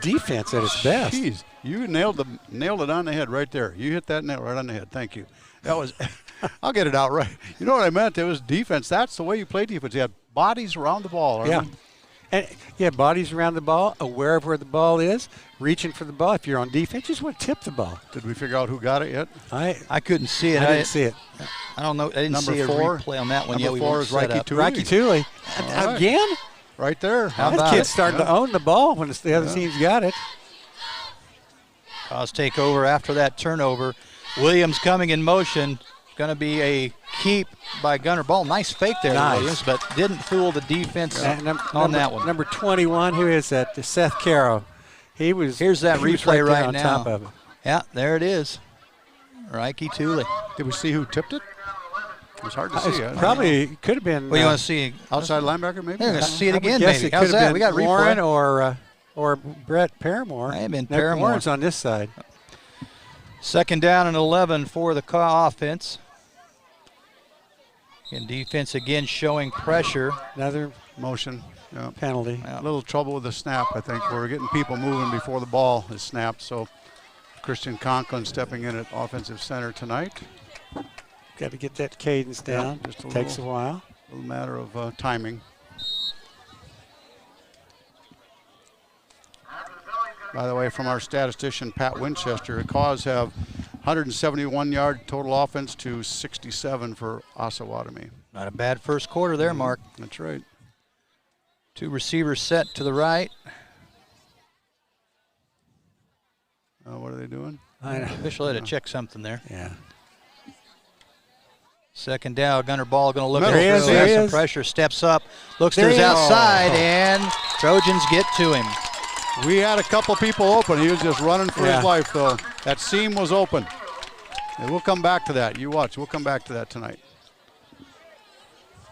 defense at its best. Jeez, you nailed it on the head right there. You hit that nail right on the head. Thank you. That was. I'll get it out right. You know what I meant? It was defense. That's the way you play defense. You have bodies around the ball. Yeah. And bodies around the ball, aware of where the ball is, reaching for the ball. If you're on defense, you just want to tip the ball. Did we figure out who got it yet? I couldn't see it. I didn't see it. I don't know. I didn't see a replay on that one yet. Number 4 is Rocky Tooley. Right. Again? Right there. That kid's starting to own the ball when the other team's got it. Cause take over after that turnover. Williams coming in motion. Going to be a keep by Gunnar Ball. Nice fake there, Williams, but didn't fool the defense on that one. Number 21, who is that? Seth Carroll. Here's that replay right on now. Top of it. Yeah, there it is. Rocky Tooley. Did we see who tipped it? It was hard to see. Probably could have been. Well, you want to see outside linebacker, maybe? You're going to see it again, maybe. How's that? We got Warren or Brett Paramore. May have been Paramore. Warren's on this side. 2nd down and 11 for the offense. And defense again showing pressure. Another motion penalty. A little trouble with the snap, I think. We're getting people moving before the ball is snapped. So Christian Conklin stepping in at offensive center tonight. Got to get that cadence down. Just takes a while. A little matter of timing. By the way, from our statistician, Pat Winchester, the Cause have 171-yard total offense to 67 for Osawatomie. Not a bad first quarter there, Mark. That's right. 2 receivers set to the right. What are they doing? Official had to check something there. Yeah. 2nd down, Gunnar Ball going to look there at he is. Some pressure, steps up, looks to his outside, and Trojans get to him. We had a couple people open. He was just running for his life, though. That seam was open. And we'll come back to that. You watch. We'll come back to that tonight.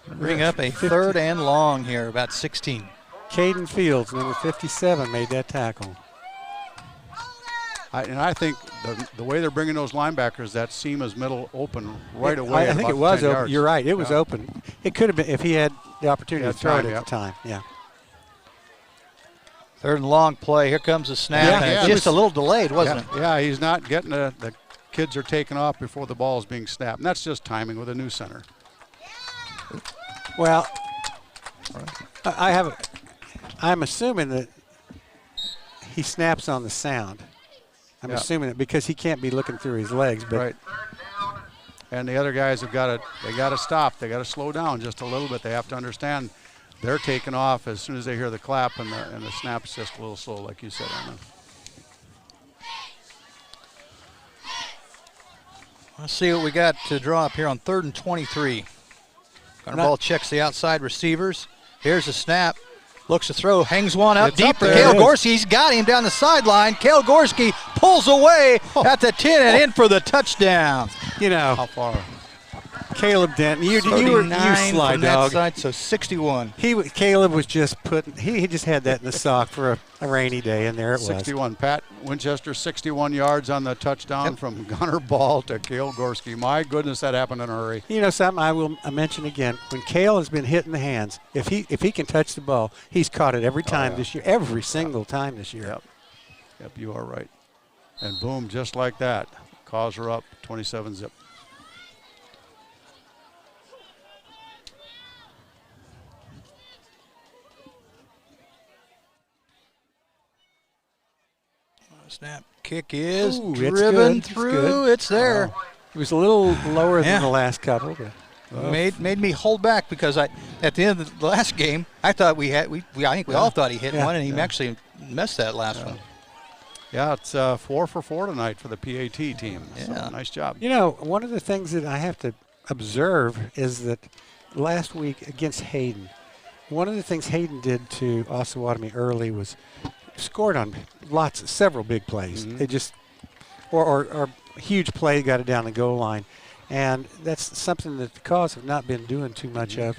Bring up a 3rd and long here, about 16. Caden Fields, number 57, made that tackle. I think the way they're bringing those linebackers, that seam is middle open right away. I think it was open. You're right. It was open. It could have been if he had the opportunity to throw it at the time. Yeah. 3rd and long play. Here comes the snap. Just a little delayed, wasn't it? Yeah, he's not getting the kids are taking off before the ball is being snapped. And that's just timing with a new center. Well, I'm assuming that he snaps on the sound. I'm assuming it because he can't be looking through his legs. But right. And the other guys have got to stop. They got to slow down just a little bit. They have to understand they're taking off as soon as they hear the clap, and the snap's just a little slow, like you said, Anna. Let's see what we got to draw up here on 3rd and 23. Gunnar Ball checks the outside receivers. Here's the snap. Looks to throw, hangs one out It's deep up for there. Cale Gorski. He's got him down the sideline. Cale Gorski pulls away at the 10 and in for the touchdown. You know, How far? Caleb Denton, you slide from that dog. side, so 61. Caleb was just putting. He just had that in the sock for a rainy day, and there it was. 61. Pat Winchester, 61 yards on the touchdown from Gunnar Ball to Cale Gorski. My goodness, that happened in a hurry. You know something I will mention again. When Cale has been hit in the hands, if he can touch the ball, he's caught it every time this year, every single time this year. Yep, you are right. And boom, just like that, Cause her up 27-zip. Snap kick is Ooh, driven it's good. through. It's there. It was a little lower than the last couple. But Made me hold back because at the end of the last game, I thought I think we all thought he hit one, and he actually missed that last one. Yeah, it's 4 for 4 tonight for the PAT team. Yeah. So nice job. You know, one of the things that I have to observe is that last week against Hayden, one of the things Hayden did to Osawatomie early was scored on several big plays. They just, or huge play got it down the goal line. And that's something that the Cause have not been doing too much of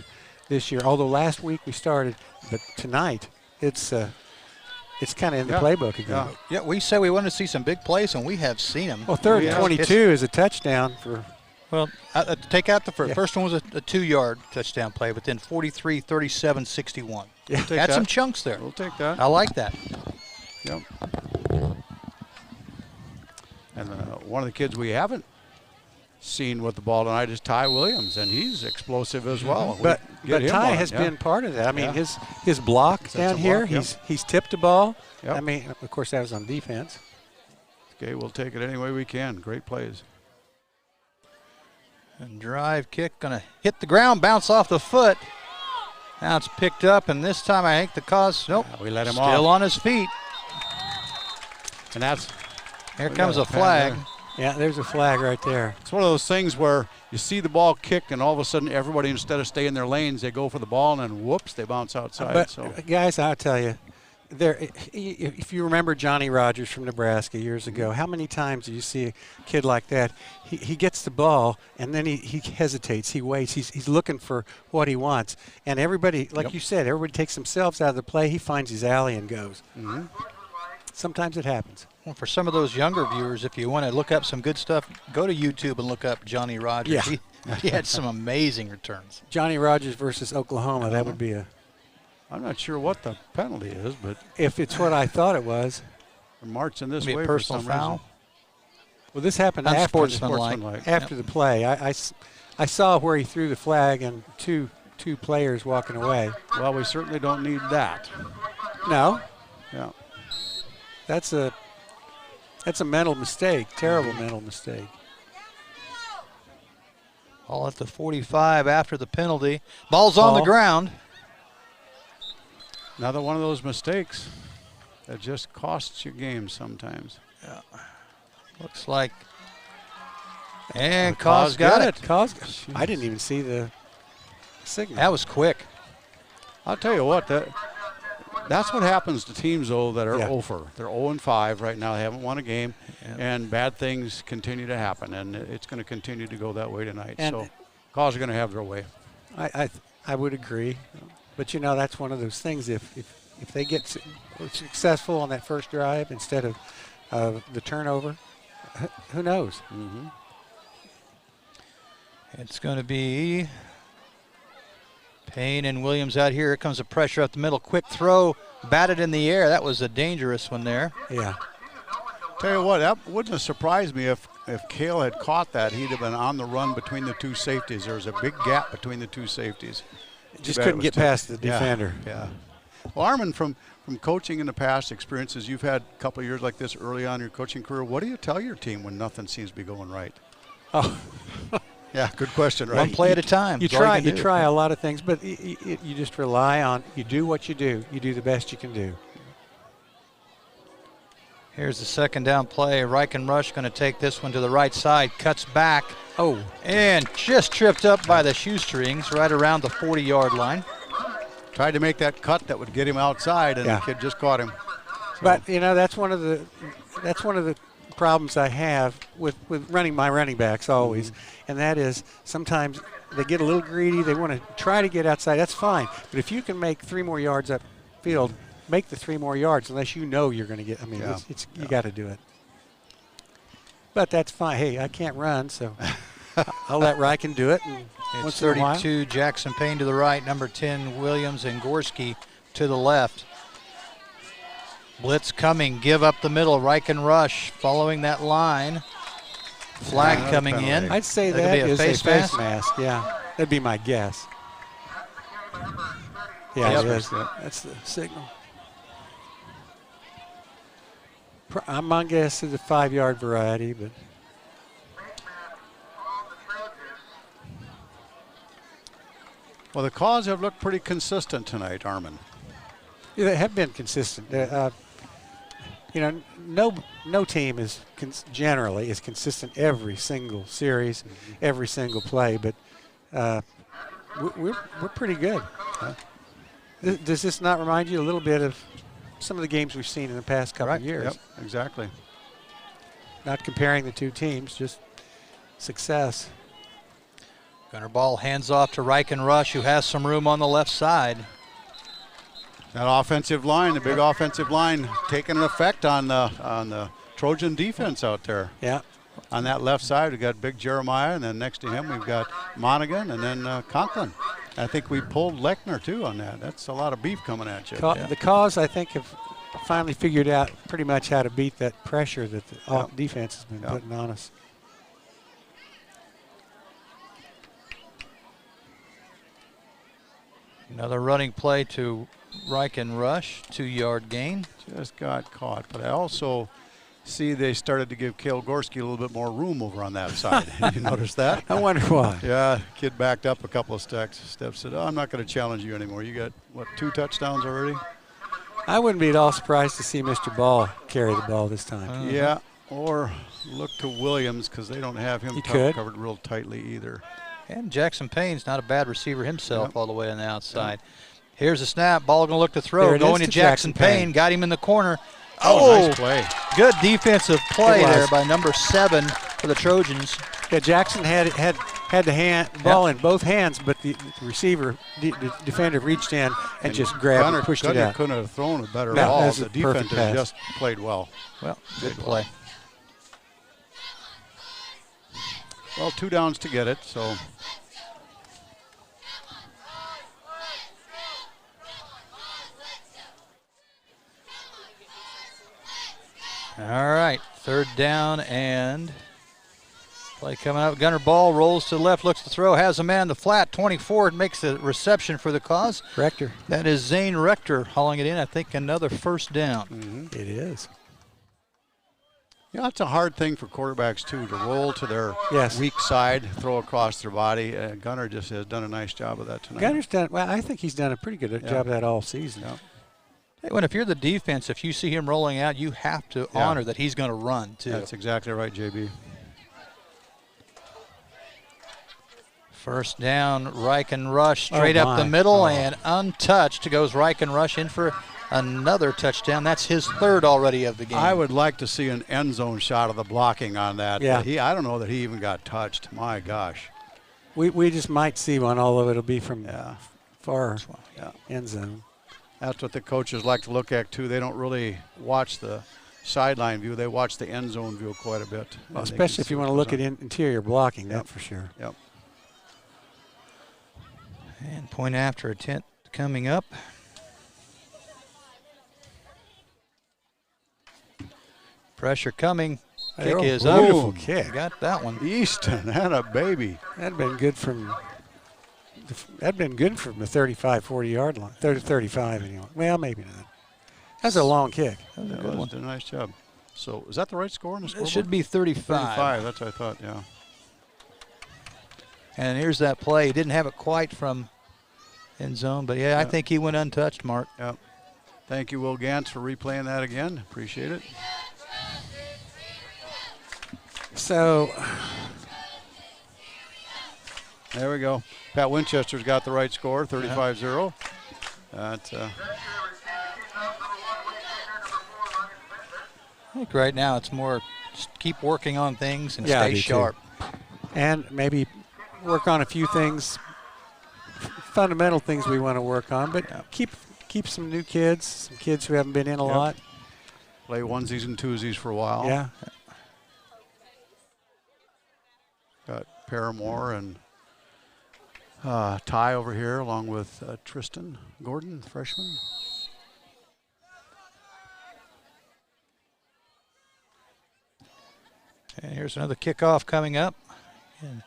this year. Although last week we started, but tonight it's kind of in the playbook again. Yeah, we said we wanted to see some big plays, and we have seen them. Well, 3rd and 22 is a touchdown for. Well, take out the first. First one was a 2-yard touchdown play, but then 43, 37, 61. Had some chunks there. We'll take that. I like that. Yep. And one of the kids we haven't seen with the ball tonight is Ty Williams, and he's explosive as well. But Ty has been part of that. I mean, his block down here, he's tipped a ball. Yep. I mean, of course, that was on defense. Okay, we'll take it any way we can. Great plays. And drive kick, going to hit the ground, bounce off the foot. Now it's picked up, and this time I think the Cause, we let him off. Still on his feet. And Here comes a flag. Yeah, there's a flag right there. It's one of those things where you see the ball kicked, and all of a sudden everybody, instead of staying in their lanes, they go for the ball, and then whoops, they bounce outside. But guys, I'll tell you, if you remember Johnny Rogers from Nebraska years ago, how many times do you see a kid like that? He gets the ball, and then he hesitates, he waits, he's looking for what he wants. And everybody, like you said, everybody takes themselves out of the play. He finds his alley and goes. Sometimes it happens. Well, for some of those younger viewers, if you want to look up some good stuff, go to YouTube and look up Johnny Rogers. Yeah. He had some amazing returns. Johnny Rogers versus Oklahoma, that would be a... I'm not sure what the penalty is, but if it's what I thought it was. They're marching this way a personal for some foul. reason. Well, this happened after the play. I saw where he threw the flag and two players walking away. Well, we certainly don't need that. No. Yeah. That's a mental mistake, terrible mental mistake. All at the 45 after the penalty. Ball's on the ground. Another one of those mistakes that just costs you games sometimes. Yeah. Looks like. And Cause got it. Cause. I didn't even see the signal. That was quick. I'll tell you what, that's what happens to teams, though, that are over. They're 0-5 right now. They haven't won a game, and bad things continue to happen, and it's going to continue to go that way tonight. And so Cause are going to have their way. I would agree. But, you know, that's one of those things. If they get successful on that first drive instead of the turnover, who knows? It's going to be Payne and Williams out here. Here comes the pressure up the middle. Quick throw, batted in the air. That was a dangerous one there. Yeah. Tell you what, that wouldn't have surprised me if Cale had caught that. He'd have been on the run between the two safeties. There was a big gap between the two safeties. Just couldn't get past the defender. Yeah. Well, Armin, from coaching in the past experiences, you've had a couple of years like this early on in your coaching career. What do you tell your team when nothing seems to be going right? Oh. Yeah, good question, right? One play at a time. You try a lot of things, but you just rely on, you do what you do. You do the best you can do. Here's the second down play. Reichen Rush going to take this one to the right side, cuts back. Oh. And just tripped up by the shoestrings right around the 40-yard line. tried to make that cut that would get him outside, and the kid just caught him. So. But that's one of the problems I have with running my running backs always, and that is sometimes they get a little greedy. They want to try to get outside. That's fine, but if you can make 3 more yards upfield, make the 3 more yards unless you know you're going to get. I mean, you got to do it. But that's fine. Hey, I can't run, so I'll let Riken do it. And it's 32, Jackson Payne to the right, number 10, Williams, and Gorski to the left. Blitz coming, give up the middle, Riken rush, following that line. Flag coming in. I'd say that is a face mask. Yeah, that'd be my guess. Yeah, it is. That's the signal. My guess is a 5-yard variety, but. Well, the calls have looked pretty consistent tonight, Armin. Yeah, they have been consistent. No team is generally is consistent every single series, every single play, but we're pretty good. Does this not remind you a little bit of some of the games we've seen in the past couple of years? Yep, exactly. Not comparing the two teams, just success. Gunner ball hands off to Riken Rush, who has some room on the left side. That offensive line, the big offensive line, taking an effect on the Trojan defense out there. Yeah. On that left side, we've got Big Jeremiah, and then next to him we've got Monaghan, and then Conklin. I think we pulled Lechner too on that. That's a lot of beef coming at you. The Cause, I think, have finally figured out pretty much how to beat that pressure that the defense has been putting on us. Another running play to Riken Rush, 2-yard gain. Just got caught, but I also see they started to give Cale Gorski a little bit more room over on that side. You notice that? I wonder why. Yeah, kid backed up a couple of steps, said, I'm not going to challenge you anymore. You got, 2 touchdowns already? I wouldn't be at all surprised to see Mr. Ball carry the ball this time. Yeah, or look to Williams because they don't have him covered real tightly either. And Jackson Payne's not a bad receiver himself all the way on the outside. Here's a snap, ball going to look to throw, going to Jackson Payne, got him in the corner. Oh, nice play. Good defensive play there by number 7 for the Trojans. Yeah, Jackson had the ball in both hands, but the receiver, the defender reached in and just grabbed and pushed it out. Couldn't have thrown a better ball. The defense just played well. Well, good play. Well, 2 downs to get it, so. All right, 3rd down and play coming up. Gunner ball rolls to the left, looks to throw, has a man in the flat, 24, makes the reception for the Cause. Rector. That is Zane Rector hauling it in. I think another 1st down. It is. Yeah, it's a hard thing for quarterbacks, too, to roll to their weak side, throw across their body. Gunner just has done a nice job of that tonight. Gunner's done, well, I think he's done a pretty good job of that all season. Yeah. Hey, when if you're the defense, if you see him rolling out, you have to honor that he's going to run, too. That's exactly right, JB. 1st down, Riken Rush straight up the middle and untouched goes Riken Rush in for another touchdown. That's his 3rd already of the game. I would like to see an end zone shot of the blocking on that. Yeah. I don't know that he even got touched. My gosh. We just might see one, although it'll be from far end zone. That's what the coaches like to look at, too. They don't really watch the sideline view. They watch the end zone view quite a bit. Well, especially if you want to look at interior blocking, that for sure. Yep. And point after attempt coming up. Pressure coming. Kick is up. Beautiful kick. Got that one. Easton and a baby. That'd been good from the 35, 40-yard line. 35 anyway. Well, maybe not. That's a long kick. That was a good one. Did a nice job. So is that the right score on the scoreboard? It should be 35. 35, that's what I thought, yeah. And here's that play. He didn't have it quite from end zone, but I think he went untouched, Mark. Yep. Thank you, Will Gantz, for replaying that again. Appreciate it. So there we go. Pat Winchester's got the right score, 35-0. That's I think right now it's more just keep working on things and stay sharp. And maybe work on a few things, fundamental things we want to work on, but keep some new kids, some kids who haven't been in a lot. Play onesies and twosies for a while. Yeah. Got Paramore and Ty over here, along with Tristan Gordon, the freshman. And here's another kickoff coming up. And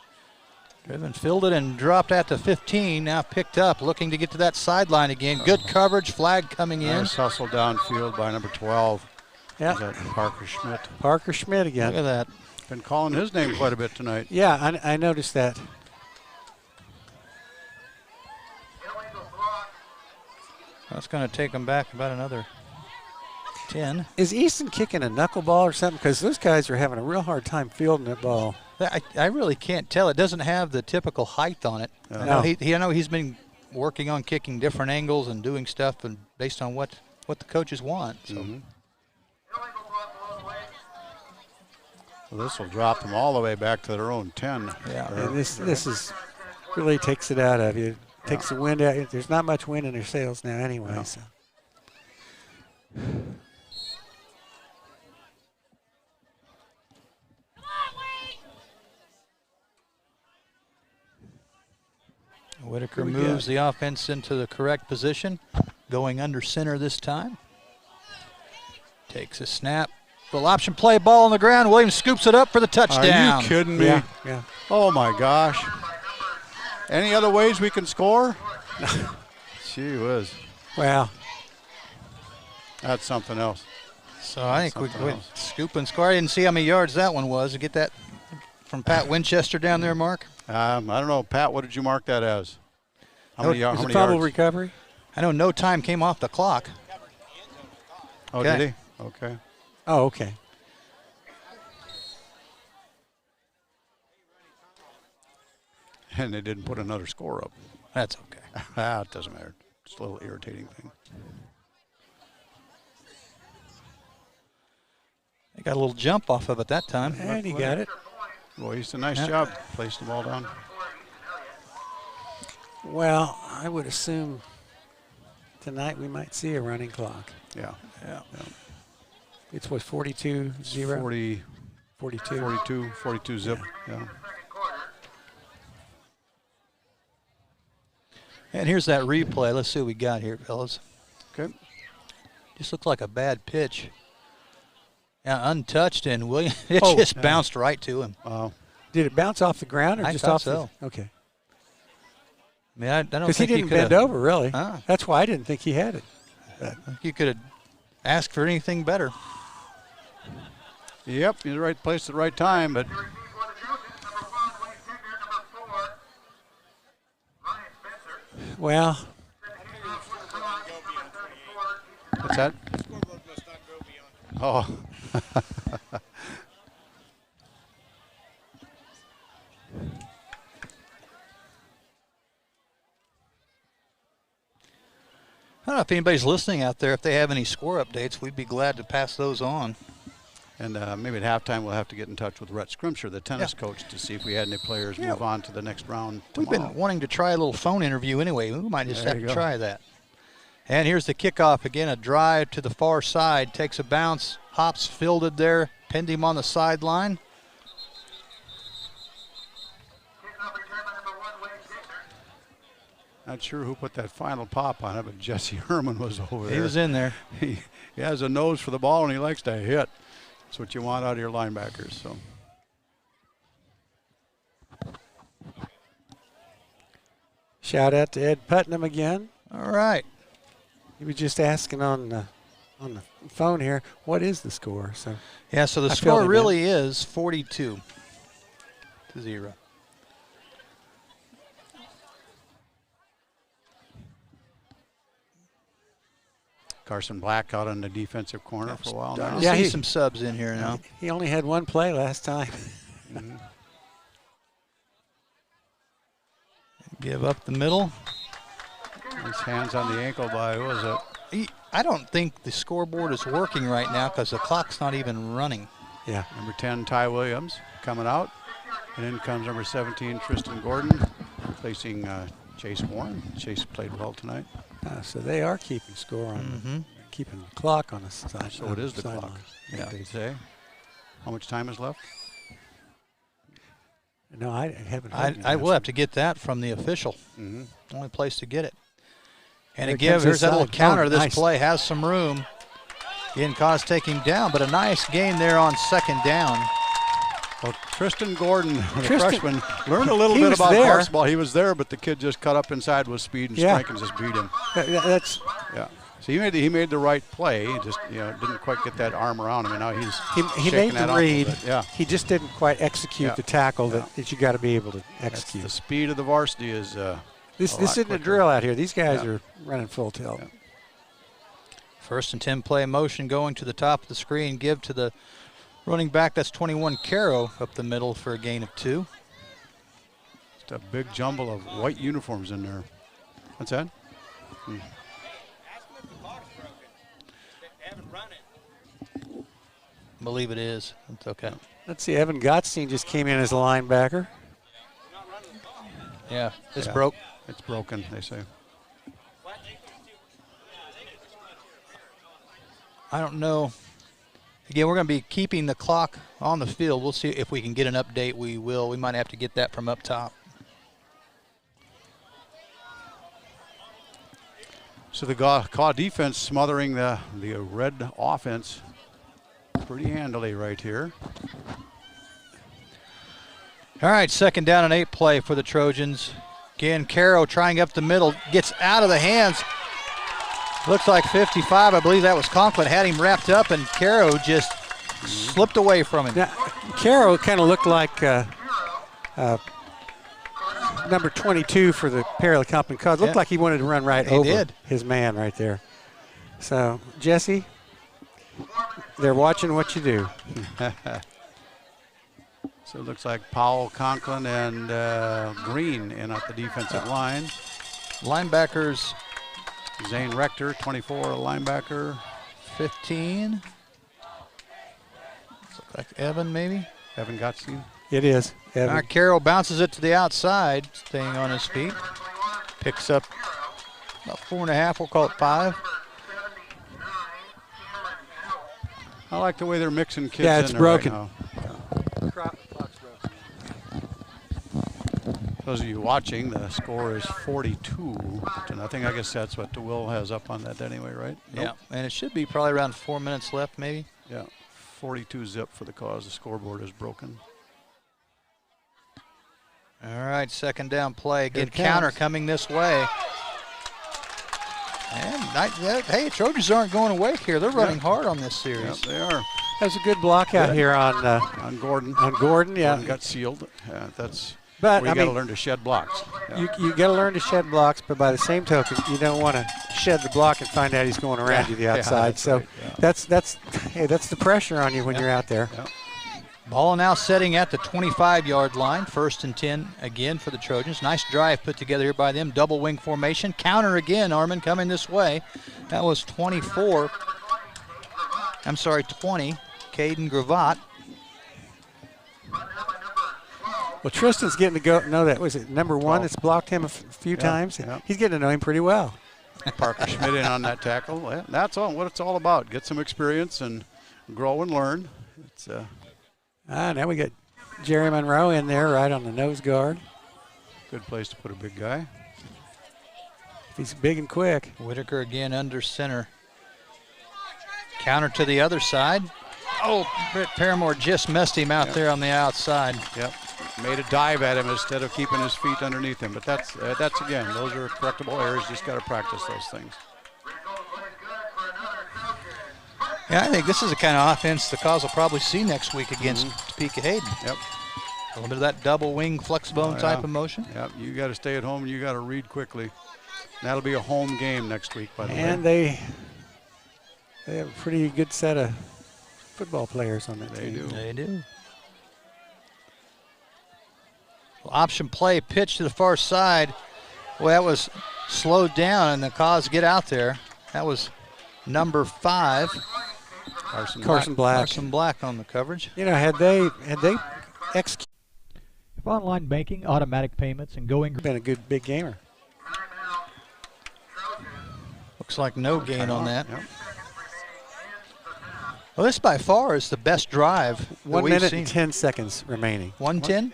driven, fielded, and dropped at the 15. Now picked up, looking to get to that sideline again. Good coverage, flag coming in. Nice hustle downfield by number 12. Yeah. Is that Parker Schmidt? Parker Schmidt again. Look at that. Been calling his name quite a bit tonight. Yeah, I noticed that. That's going to take them back about another 10. Is Easton kicking a knuckleball or something? Because those guys are having a real hard time fielding that ball. I really can't tell. It doesn't have the typical height on it. No. I know he's been working on kicking different angles and doing stuff and based on what the coaches want. So. Well, this will drop them all the way back to their own 10. Yeah. And this is really takes it out of you. Takes the wind out. There's not much wind in their sails now anyway. No. So. Whitaker moves the offense into the correct position, going under center this time. Takes a snap. Little option play, ball on the ground. Williams scoops it up for the touchdown. Are you kidding me? Yeah. Oh, my gosh. Any other ways we can score? Gee whiz. Wow. That's something else. So I think we went scoop and score. I didn't see how many yards that one was. To get that from Pat Winchester down there, Mark? I don't know. Pat, what did you mark that as? How many Is it yards? fumble recovery? I know no time came off the clock. Oh, did he? Okay. Oh, okay. And they didn't put another score up. That's okay. It doesn't matter. It's a little irritating thing. They got a little jump off of it that time. And he got it. Well, he's a nice job. Placed the ball down. Well, I would assume tonight we might see a running clock. Yeah. It's what, 42-0? 42 zip. Yeah. And here's that replay. Let's see what we got here, fellas. Okay. Just looked like a bad pitch. Yeah, untouched, and William just bounced right to him. Wow. Did it bounce off the ground or I just thought off so. Okay. I mean, I don't Because think he didn't bend over, really. That's why I didn't think he had it. I think you could have asked for anything better. Yep, you're the right place at the right time, but well, what's that? Oh. I don't know if anybody's listening out there. If they have any score updates, we'd be glad to pass those on. And maybe at halftime we'll have to get in touch with Rhett Scrimsher, the tennis coach, to see if we had any players move on to the next round tomorrow. We've been wanting to try a little phone interview anyway. We might just have to try that. And here's the kickoff again, a drive to the far side, takes a bounce, hops fielded there, pinned him on the sideline. Not sure who put that final pop on it, but Jesse Herman was over there. He was in there. He has a nose for the ball, and he likes to hit. That's what you want out of your linebackers. So. Shout out to Ed Putnam again. All right. He was just asking on the phone here, what is the score? So yeah, so the score really is 42-0. Carson Black out on the defensive corner for a while now. Yeah, he's some subs in here now. He only had one play last time. Give up the middle. His hands on the ankle by, who was it? I don't think the scoreboard is working right now because the clock's not even running. Yeah. Number 10, Ty Williams, coming out. And in comes number 17, Tristan Gordon, placing Chase Warren. Chase played well tonight. So they are keeping score on keeping the clock on the side. So it is the clock. Yeah. They say. How much time is left? No, I haven't. I will have to get that from the official. Only place to get it. And Here again, there's that little counter. Oh, This nice. play has some room. Again, cause taking down, but a nice gain there on second down. Well, Tristan Gordon, the freshman, learned a little bit about basketball. He was there, but the kid just cut up inside with speed and strength and just beat him. That's So he made the right play. He just didn't quite get that arm around him, and now he made the read. Yeah. He just didn't quite execute the tackle that you got to be able to execute. The speed of the varsity is. This isn't a drill out here. These guys are running full tilt. Yeah. First and 10 play motion going to the top of the screen. Give to the running back. That's 21 Caro up the middle for a gain of 2. Just a big jumble of white uniforms in there. What's that? I believe it is. It's okay. Let's see. Evan Gottstein just came in as a linebacker. Yeah, it's broke. It's broken, they say. I don't know. Again, we're going to be keeping the clock on the field. We'll see if we can get an update. We will. We might have to get that from up top. So the Caw defense smothering the red offense pretty handily right here. All right, second down and 8 play for the Trojans. Again, Caro trying up the middle, gets out of the hands. Looks like 55. I believe that was Conklin. Had him wrapped up, and Caro just slipped away from him. Now, Caro kind of looked like number 22 for the Lecompton Cubs. Looked like he wanted to run right over his man right there. So, Jesse, they're watching what you do. So it looks like Powell, Conklin, and Green in at the defensive line. Linebackers. Zane Rector, 24, a linebacker. 15. Looks like Evan, maybe. Evan Gottstein. It is. Evan. All right, Caro bounces it to the outside, staying on his feet. Picks up about 4.5, we'll call it 5. I like the way they're mixing kids it's in broken. Right now. Those of you watching, the score is 42-0. I guess that's what DeWill has up on that anyway, right? Yeah, Nope. and it should be probably around 4 minutes left, maybe. Yeah, 42-0 for the Cause. The scoreboard is broken. All right, second down play. Again, counter coming this way. And hey, Trojans aren't going away here. They're running hard on this series. Yep, they are. That's a good block out here on Gordon. On Gordon, yeah. Gordon got sealed. But we got to learn to shed blocks. Yeah. You got to learn to shed blocks, but by the same token, you don't want to shed the block and find out he's going around you the outside. That's that's the pressure on you when you're out there. Yeah. Ball now setting at the 25-yard line. First and 10 again for the Trojans. Nice drive put together here by them. Double wing formation. Counter again, Armin, coming this way. That was 20. Caden Gravatt. Well, Tristan's getting to go. No, that was it. Number 1 that's blocked him a few times. Yeah. He's getting to know him pretty well. Parker Schmidt in on that tackle. Well, that's what it's all about. Get some experience and grow and learn. It's now we got Jerry Monroe in there right on the nose guard. good place to put a big guy. He's big and quick. Whitaker again under center. Counter to the other side. Oh, Britt Paramore just messed him out there on the outside. Yep. Made a dive at him instead of keeping his feet underneath him. But that's again, those are correctable errors. Just got to practice those things. Yeah, I think this is the kind of offense the Cause will probably see next week against Topeka Hayden. Yep. A little bit of that double wing flex bone type of motion. Yep. You got to stay at home and you got to read quickly. And that'll be a home game next week, by the way. And they have a pretty good set of football players on that team. They do. Well, option play, pitch to the far side. Well, that was slowed down and the cause get out there. That was number 5. Carson Black. Carson Black on the coverage. You know, had they executed, If online banking, automatic payments, and going, been a good big gamer. Looks like no gain on that. Yep. Well, this by far is the best drive that 1 we've minute seen. and 10 seconds remaining. 1:10?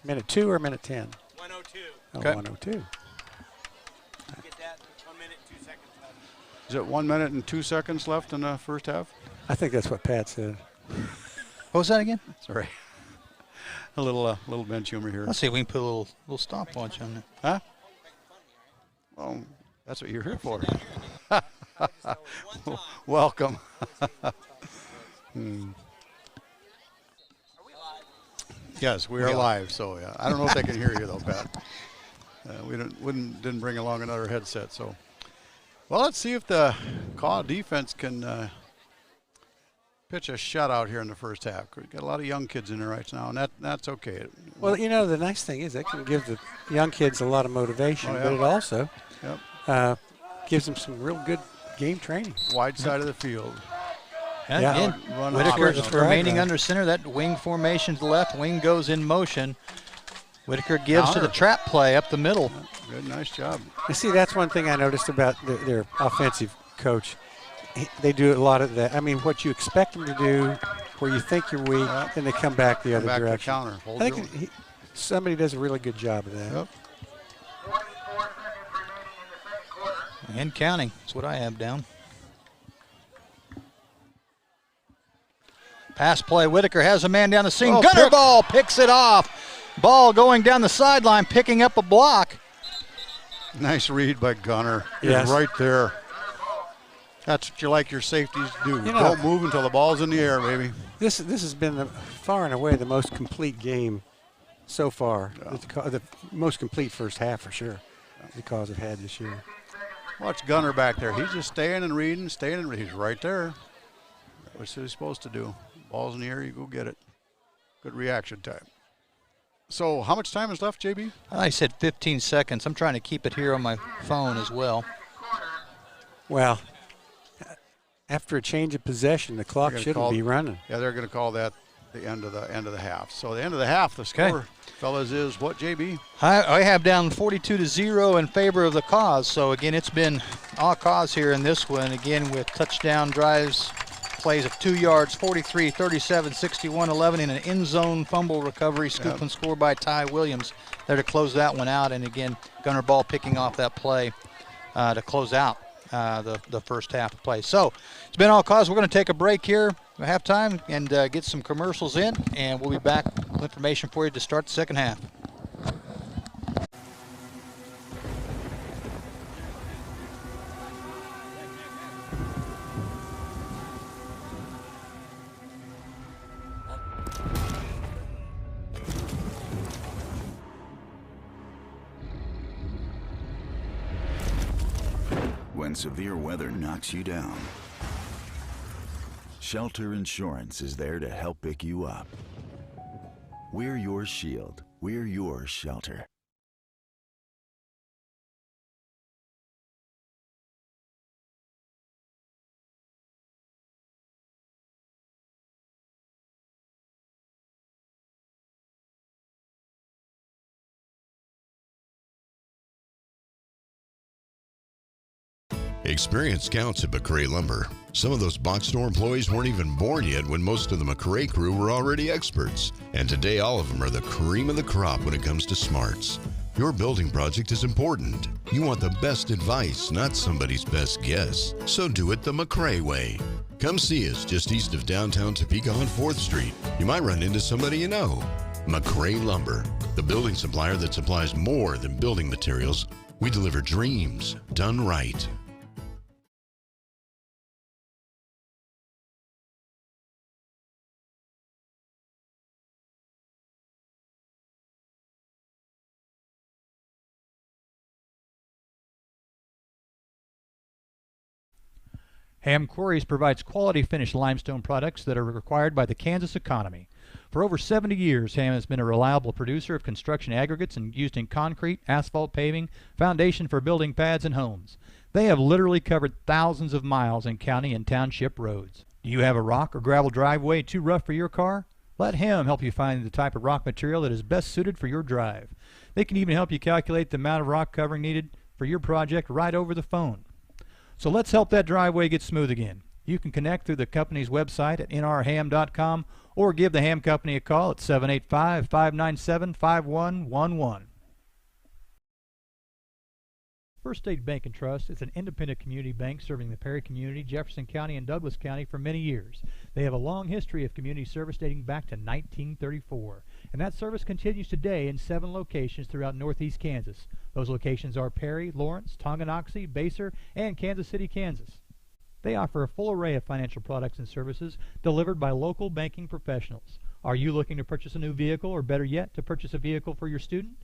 Minute 2 or minute 10? 1:02. Oh, Okay. 1:02. Get that. 1 minute, 2 seconds left. Is it 1 minute and 2 seconds left in the first half? I think that's what Pat said. What was that again? Sorry. A little bench humor here. Let's see if we can put a little stopwatch on there. Huh? Well, that's what you're here for. Welcome. Yes, we are live. So yeah, I don't know if they can hear you though, Pat. We didn't bring along another headset. So, well, let's see if the Caw defense can pitch a shutout here in the first half. We've got a lot of young kids in there right now, and that's okay. Well, you know, the nice thing is that can give the young kids a lot of motivation, Oh, yeah. but it also Yep. gives them some real good game training. Wide side of the field. And Yeah. again, Run Whitaker off. remaining under center. That wing formation to the left. Wing goes in motion. Whitaker gives to the Counter. trap play up the middle. Good, nice job. You see, that's one thing I noticed about their offensive coach. They do a lot of that. I mean, what you expect them to do, where you think you're weak, then they come back the other Back to direction. counter. Hold I your own. think somebody does a really good job of that. Yep. And counting. That's what I have down. Pass play. Whitaker has a man down the seam. Oh, Gunner pick. ball picks it off. Ball going down the sideline, picking up a block. Nice read by Gunner. Yes. He's right there. That's what you like your safeties to do. You know- Don't move until the ball's in the air, baby. This has been far and away the most complete game so far. The most complete first half for sure, because have had this year. Watch Gunner back there. He's just staying and reading, staying and reading. He's right there. That's what he's supposed to do. Ball's in the air, you go get it. Good reaction time. So how much time is left, JB? I said 15 seconds. I'm trying to keep it here on my phone as well. Well, after a change of possession, the clock gonna shouldn't call- be running. Yeah, they're going to call that the end of the half. So the end of the half, the score, fellas, is what, JB? I have down 42-0 in favor of the Cause. So again, it's been all Cause here in this one. Again, with touchdown drives, plays of 2 yards, 43, 37, 61, 11, and an end zone fumble recovery, scoop and score by Ty Williams there to close that one out. And again, Gunner Ball picking off that play to close out the first half of play. So it's been all Cause. We're going to take a break here at halftime and get some commercials in, and we'll be back with information for you to start the second half. When severe weather knocks you down, Shelter Insurance is there to help pick you up. We're your shield. We're your shelter. Experience counts at McRae Lumber. Some of those box store employees weren't even born yet when most of the McRae crew were already experts. And today all of them are the cream of the crop when it comes to smarts. Your building project is important. You want the best advice, not somebody's best guess. So do it the McRae way. Come see us just east of downtown Topeka on 4th Street. You might run into somebody you know. McRae Lumber, the building supplier that supplies more than building materials. We deliver dreams done right. Ham Quarries provides quality finished limestone products that are required by the Kansas economy. For over 70 years, Hamm has been a reliable producer of construction aggregates and used in concrete, asphalt paving, foundation for building pads and homes. They have literally covered thousands of miles in county and township roads. Do you have a rock or gravel driveway too rough for your car? Let Hamm help you find the type of rock material that is best suited for your drive. They can even help you calculate the amount of rock covering needed for your project right over the phone. So let's help that driveway get smooth again. You can connect through the company's website at nrham.com or give the Hamm Company a call at 785-597-5111. First State Bank and Trust is an independent community bank serving the Perry community, Jefferson County, and Douglas County for many years. They have a long history of community service dating back to 1934, and that service continues today in 7 locations throughout northeast Kansas. Those locations are Perry, Lawrence, Tonganoxie, Baser, and Kansas City, Kansas. They offer a full array of financial products and services delivered by local banking professionals. Are you looking to purchase a new vehicle, or better yet, to purchase a vehicle for your student?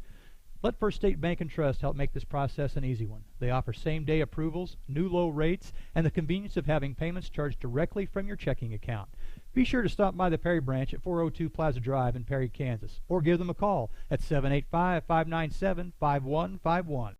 Let First State Bank and Trust help make this process an easy one. They offer same-day approvals, new low rates, and the convenience of having payments charged directly from your checking account. Be sure to stop by the Perry branch at 402 Plaza Drive in Perry, Kansas, or give them a call at 785-597-5151.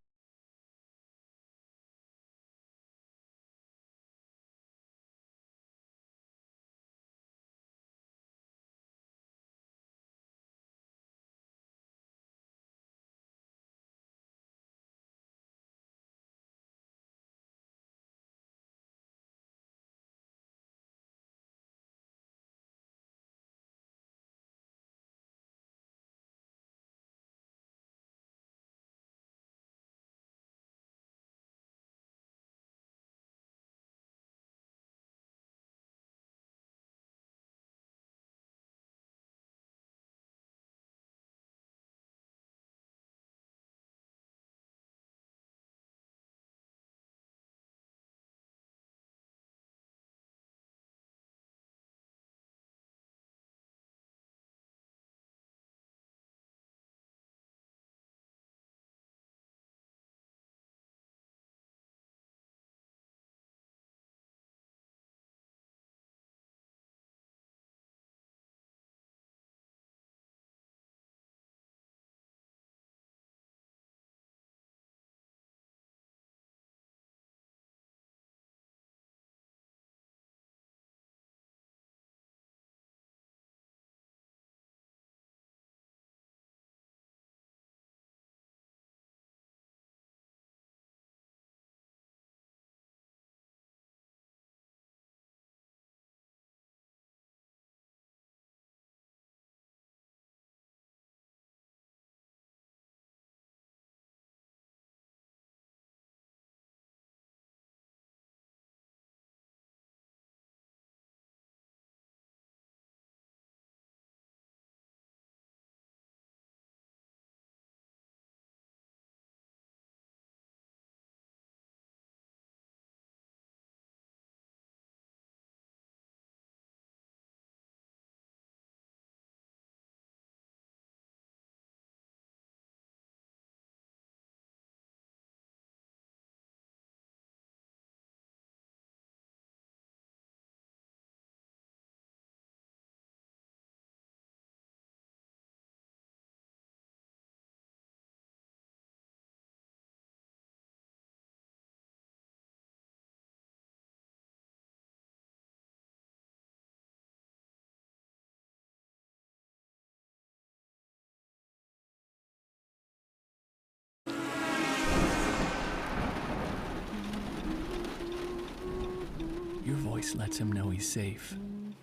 Your voice lets him know he's safe.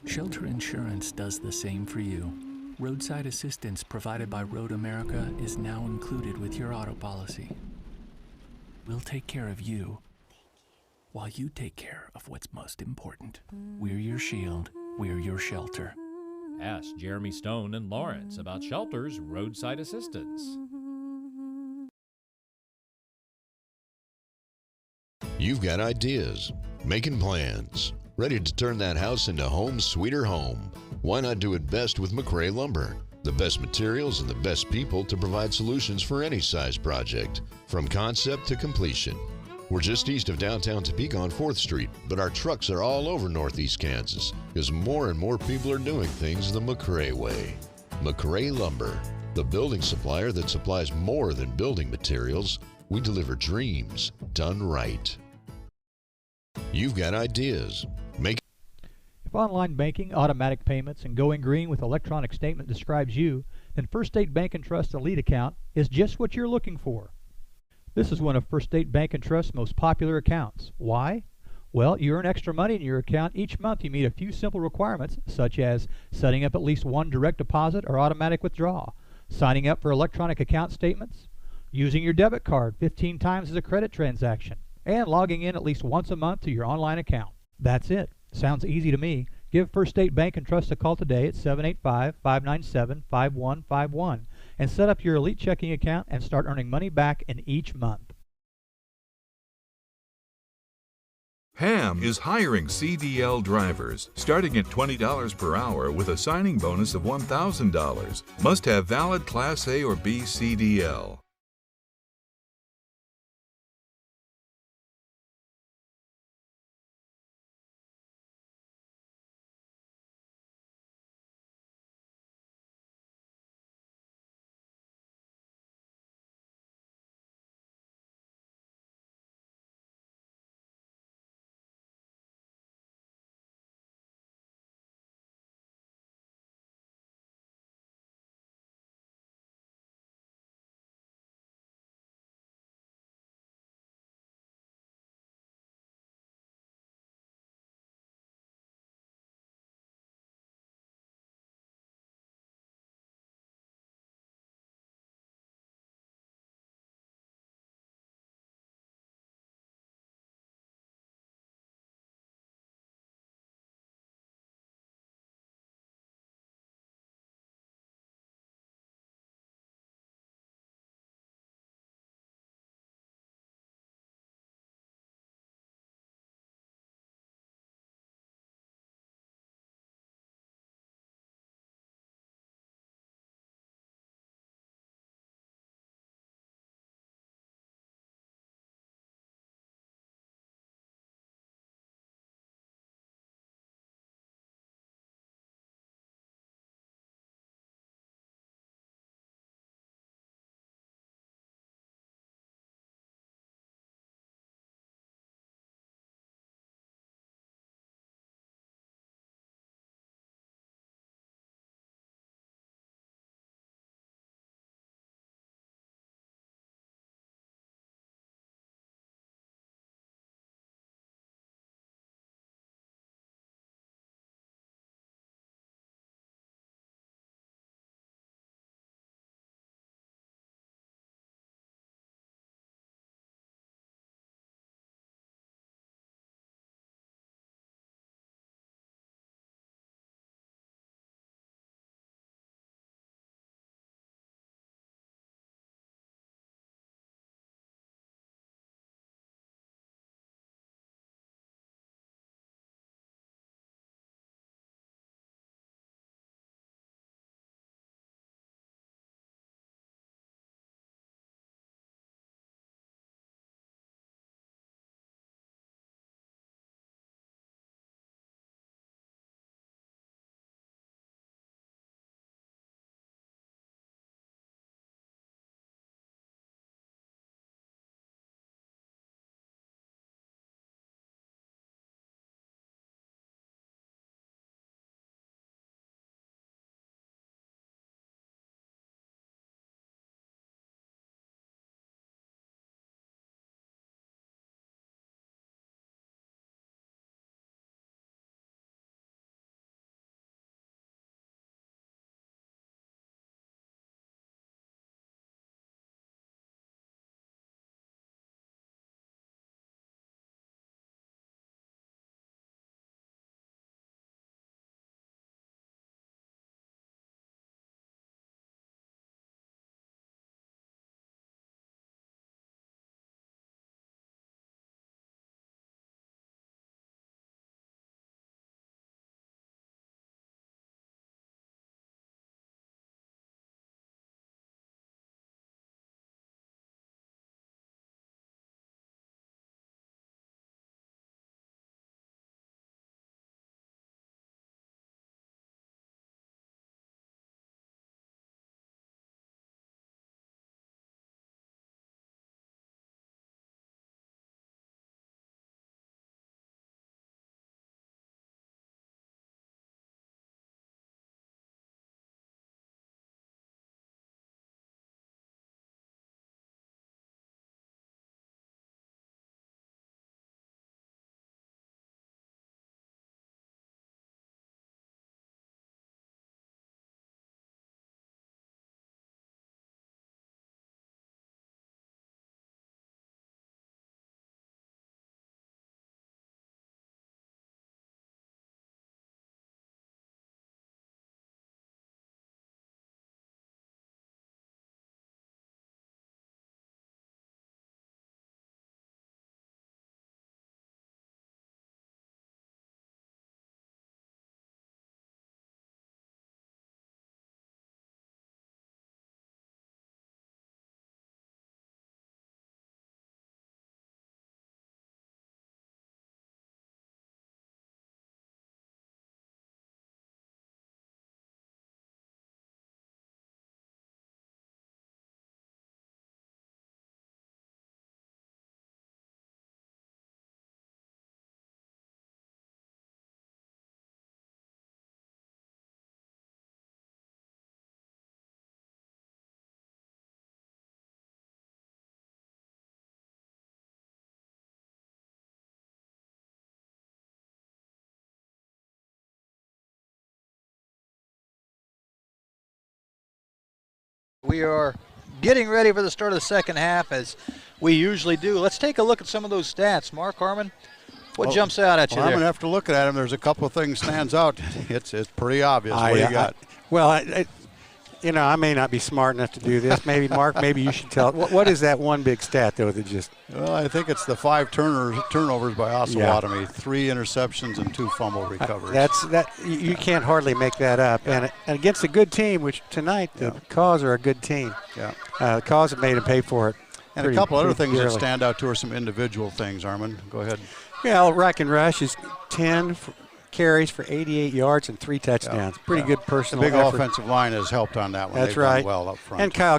Shelter Insurance does the same for you. Roadside assistance provided by Road America is now included with your auto policy. We'll take care of you while you take care of what's most important. We're your shield. We're your shelter. Ask Jeremy Stone and Lawrence about Shelter's roadside assistance. You've got ideas, making plans, ready to turn that house into home sweeter home. Why not do it best with McRae Lumber? The best materials and the best people to provide solutions for any size project, from concept to completion. We're just east of downtown Topeka on 4th Street, but our trucks are all over northeast Kansas because more and more people are doing things the McRae way. McRae Lumber, the building supplier that supplies more than building materials. We deliver dreams done right. You've got ideas. If online banking, automatic payments, and going green with electronic statement describes you, then First State Bank & Trust Elite account is just what you're looking for. This is one of First State Bank & Trust's most popular accounts. Why? Well, you earn extra money in your account each month. You meet a few simple requirements, such as setting up at least one direct deposit or automatic withdrawal, signing up for electronic account statements, using your debit card 15 times as a credit transaction, and logging in at least once a month to your online account. That's it. Sounds easy to me. Give First State Bank & Trust a call today at 785-597-5151 and set up your Elite checking account and start earning money back in each month. Ham is hiring CDL drivers starting at $20 per hour with a signing bonus of $1,000. Must have valid Class A or B CDL. we are getting ready for the start of the second half as we usually do. Let's take a look at some of those stats. Mark Harmon, what jumps out at you there? I'm going to have to look at him. There's a couple of things stands out. It's pretty obvious. What do you got? You know, I may not be smart enough to do this. Maybe, Mark, maybe you should tell. What is that one big stat, though, that just... Well, I think it's the 5 turnovers by Osawatomie, 3 interceptions and 2 fumble recoveries. You can't hardly make that up. And against a good team, which tonight the Cause are a good team. Yeah. The Cause have made them pay for it. And a couple other things that stand out to are some individual things, Armin. Go ahead. Yeah, Rack and Rush is 10 carries for 88 yards and 3 touchdowns. Pretty good personal The big effort. offensive line has helped on that one. That's They've right. done well up front. And Cale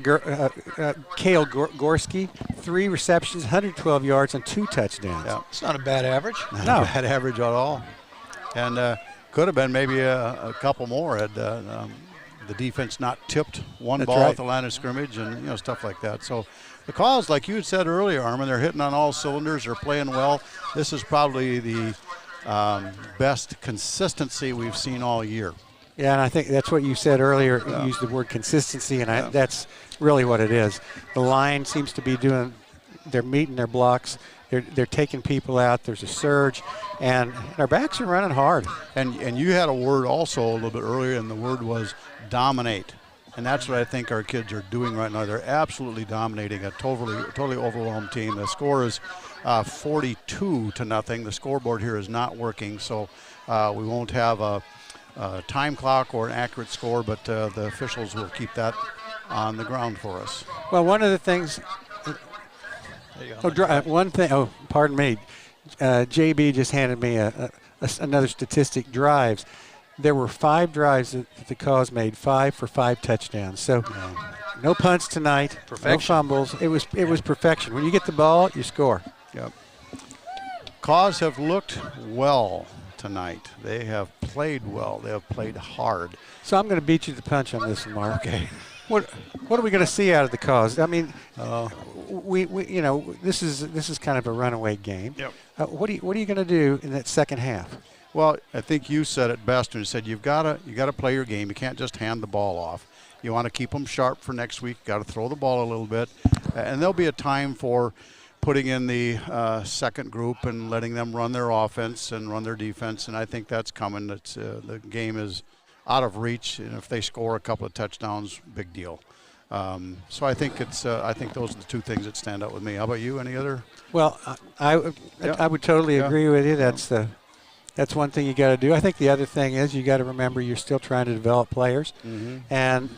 Gorski, 3 receptions, 112 yards, and 2 touchdowns. Yeah. It's not a bad average. Not a bad average at all. And could have been maybe a couple more had the defense not tipped one ball at the line of scrimmage and stuff like that. So the Cause, like you had said earlier, Armin, they're hitting on all cylinders. They're playing well. This is probably the best consistency we've seen all year. Yeah, and I think that's what you said earlier. You used the word consistency, and that's really what it is. The line seems to be they're meeting their blocks. They're taking people out. There's a surge, and our backs are running hard. And you had a word also a little bit earlier, and the word was dominate. And that's what I think our kids are doing right now. They're absolutely dominating a totally overwhelmed team. The score is 42-0. The scoreboard here is not working, so we won't have a time clock or an accurate score, but the officials will keep that on the ground for us. Well, one of the things. Pardon me. JB just handed me another statistic. Drives. There were 5 drives that the Cause made, 5 for 5 touchdowns. So no punts tonight, no fumbles. It was perfection. When you get the ball, you score. Yep. Cause have looked well tonight. They have played well. They have played hard. So I'm going to beat you to the punch on this one, Mark. Okay. What are we going to see out of the Cause? I mean, this is kind of a runaway game. Yep. What are you going to do in that second half? Well, I think you said it best when you said you got to play your game. You can't just hand the ball off. You want to keep them sharp for next week. Got to throw the ball a little bit, and there'll be a time for putting in the second group and letting them run their offense and run their defense. And I think that's coming. It's the game is out of reach, and if they score a couple of touchdowns, big deal. So I think those are the 2 things that stand out with me. How about you? Any other? Well, I would totally agree with you. That's one thing you got to do. I think the other thing is you got to remember you're still trying to develop players, and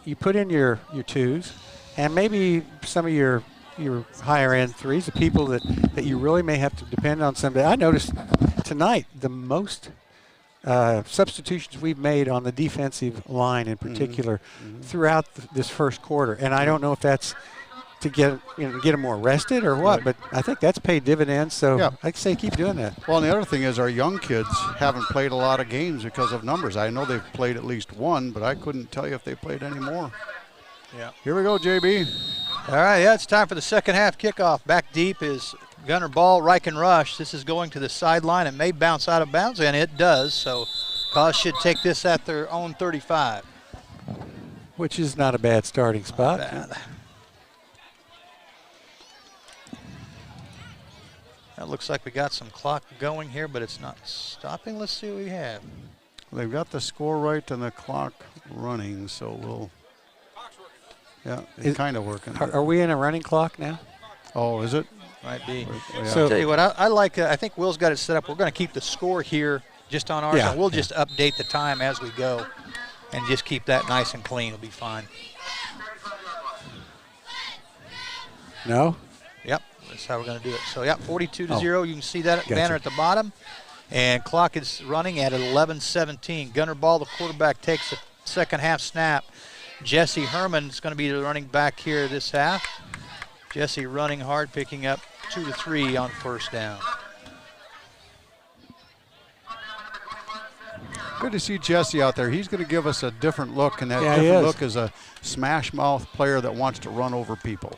you put in your 2s, and maybe some of your higher end 3s, the people that you really may have to depend on someday. I noticed tonight the most substitutions we've made on the defensive line in particular throughout this first quarter, and I don't know if that's to get them more rested or what, but I think that's paid dividends. So I'd say keep doing that. Well, and the other thing is our young kids haven't played a lot of games because of numbers. I know they've played at least 1, but I couldn't tell you if they played any more. Yeah. Here we go, JB. All right, it's time for the second half kickoff. Back deep is Gunner Ball, Reich and Rush. This is going to the sideline. It may bounce out of bounds, and it does. So Cause should take this at their own 35. Which is not a bad starting spot. Not bad. It looks like we got some clock going here, but it's not stopping. Let's see what we have. They've got the score right and the clock running, so we'll. Yeah, it's kind of working. Are we in a running clock now? Oh, is it? Might be. Yeah. So, I'll tell you what, I like. I think Will's got it set up. We're going to keep the score here just on ours, and we'll just update the time as we go, and just keep that nice and clean. It'll be fine. No. Yep. That's how we're going to do it. So, 42-0. You can see that banner at the bottom. And clock is running at 11:17. Gunner Ball, the quarterback, takes the second half snap. Jesse Herman is going to be the running back here this half. Jesse running hard, picking up 2 to 3 on first down. Good to see Jesse out there. He's going to give us a different look, and that different look is a smash mouth player that wants to run over people.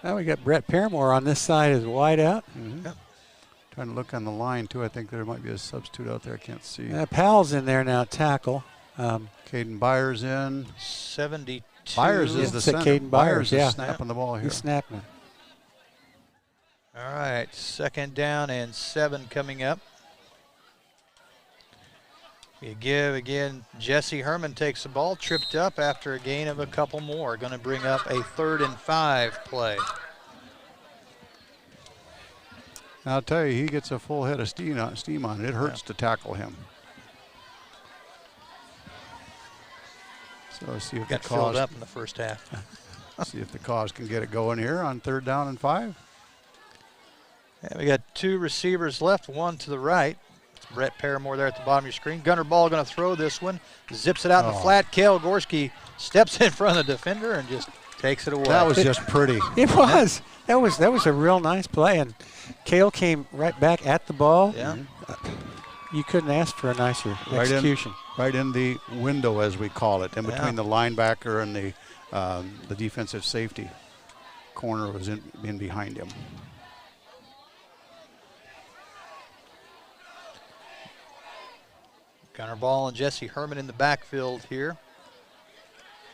Now we got Brett Paramore on this side is wide out. Yep. Trying to look on the line, too. I think there might be a substitute out there. I can't see. Powell's in there now, tackle. Caden Byers in. 72 Byers is the center. Caden Byers, is snapping the ball here. He's snapping it. All right, 2nd down and 7 coming up. You give again. Jesse Herman takes the ball, tripped up after a gain of a couple more. Going to bring up a 3rd and 5 play. I'll tell you, he gets a full head of steam on it. It hurts to tackle him. So let's see if got filled up in the first half. See if the Cause can get it going here on 3rd down and 5. Yeah, we got 2 receivers left, one to the right. It's Brett Paramore there at the bottom of your screen. Gunner Ball going to throw this one. Zips it out in the flat. Kale Gorski steps in front of the defender and just takes it away. That was just pretty. It was. That was a real nice play, and Kale came right back at the ball. Yeah. You couldn't ask for a nicer execution. Right in the window, as we call it, in between the linebacker and the defensive safety. Corner was in behind him. Gunner Ball and Jesse Herman in the backfield here.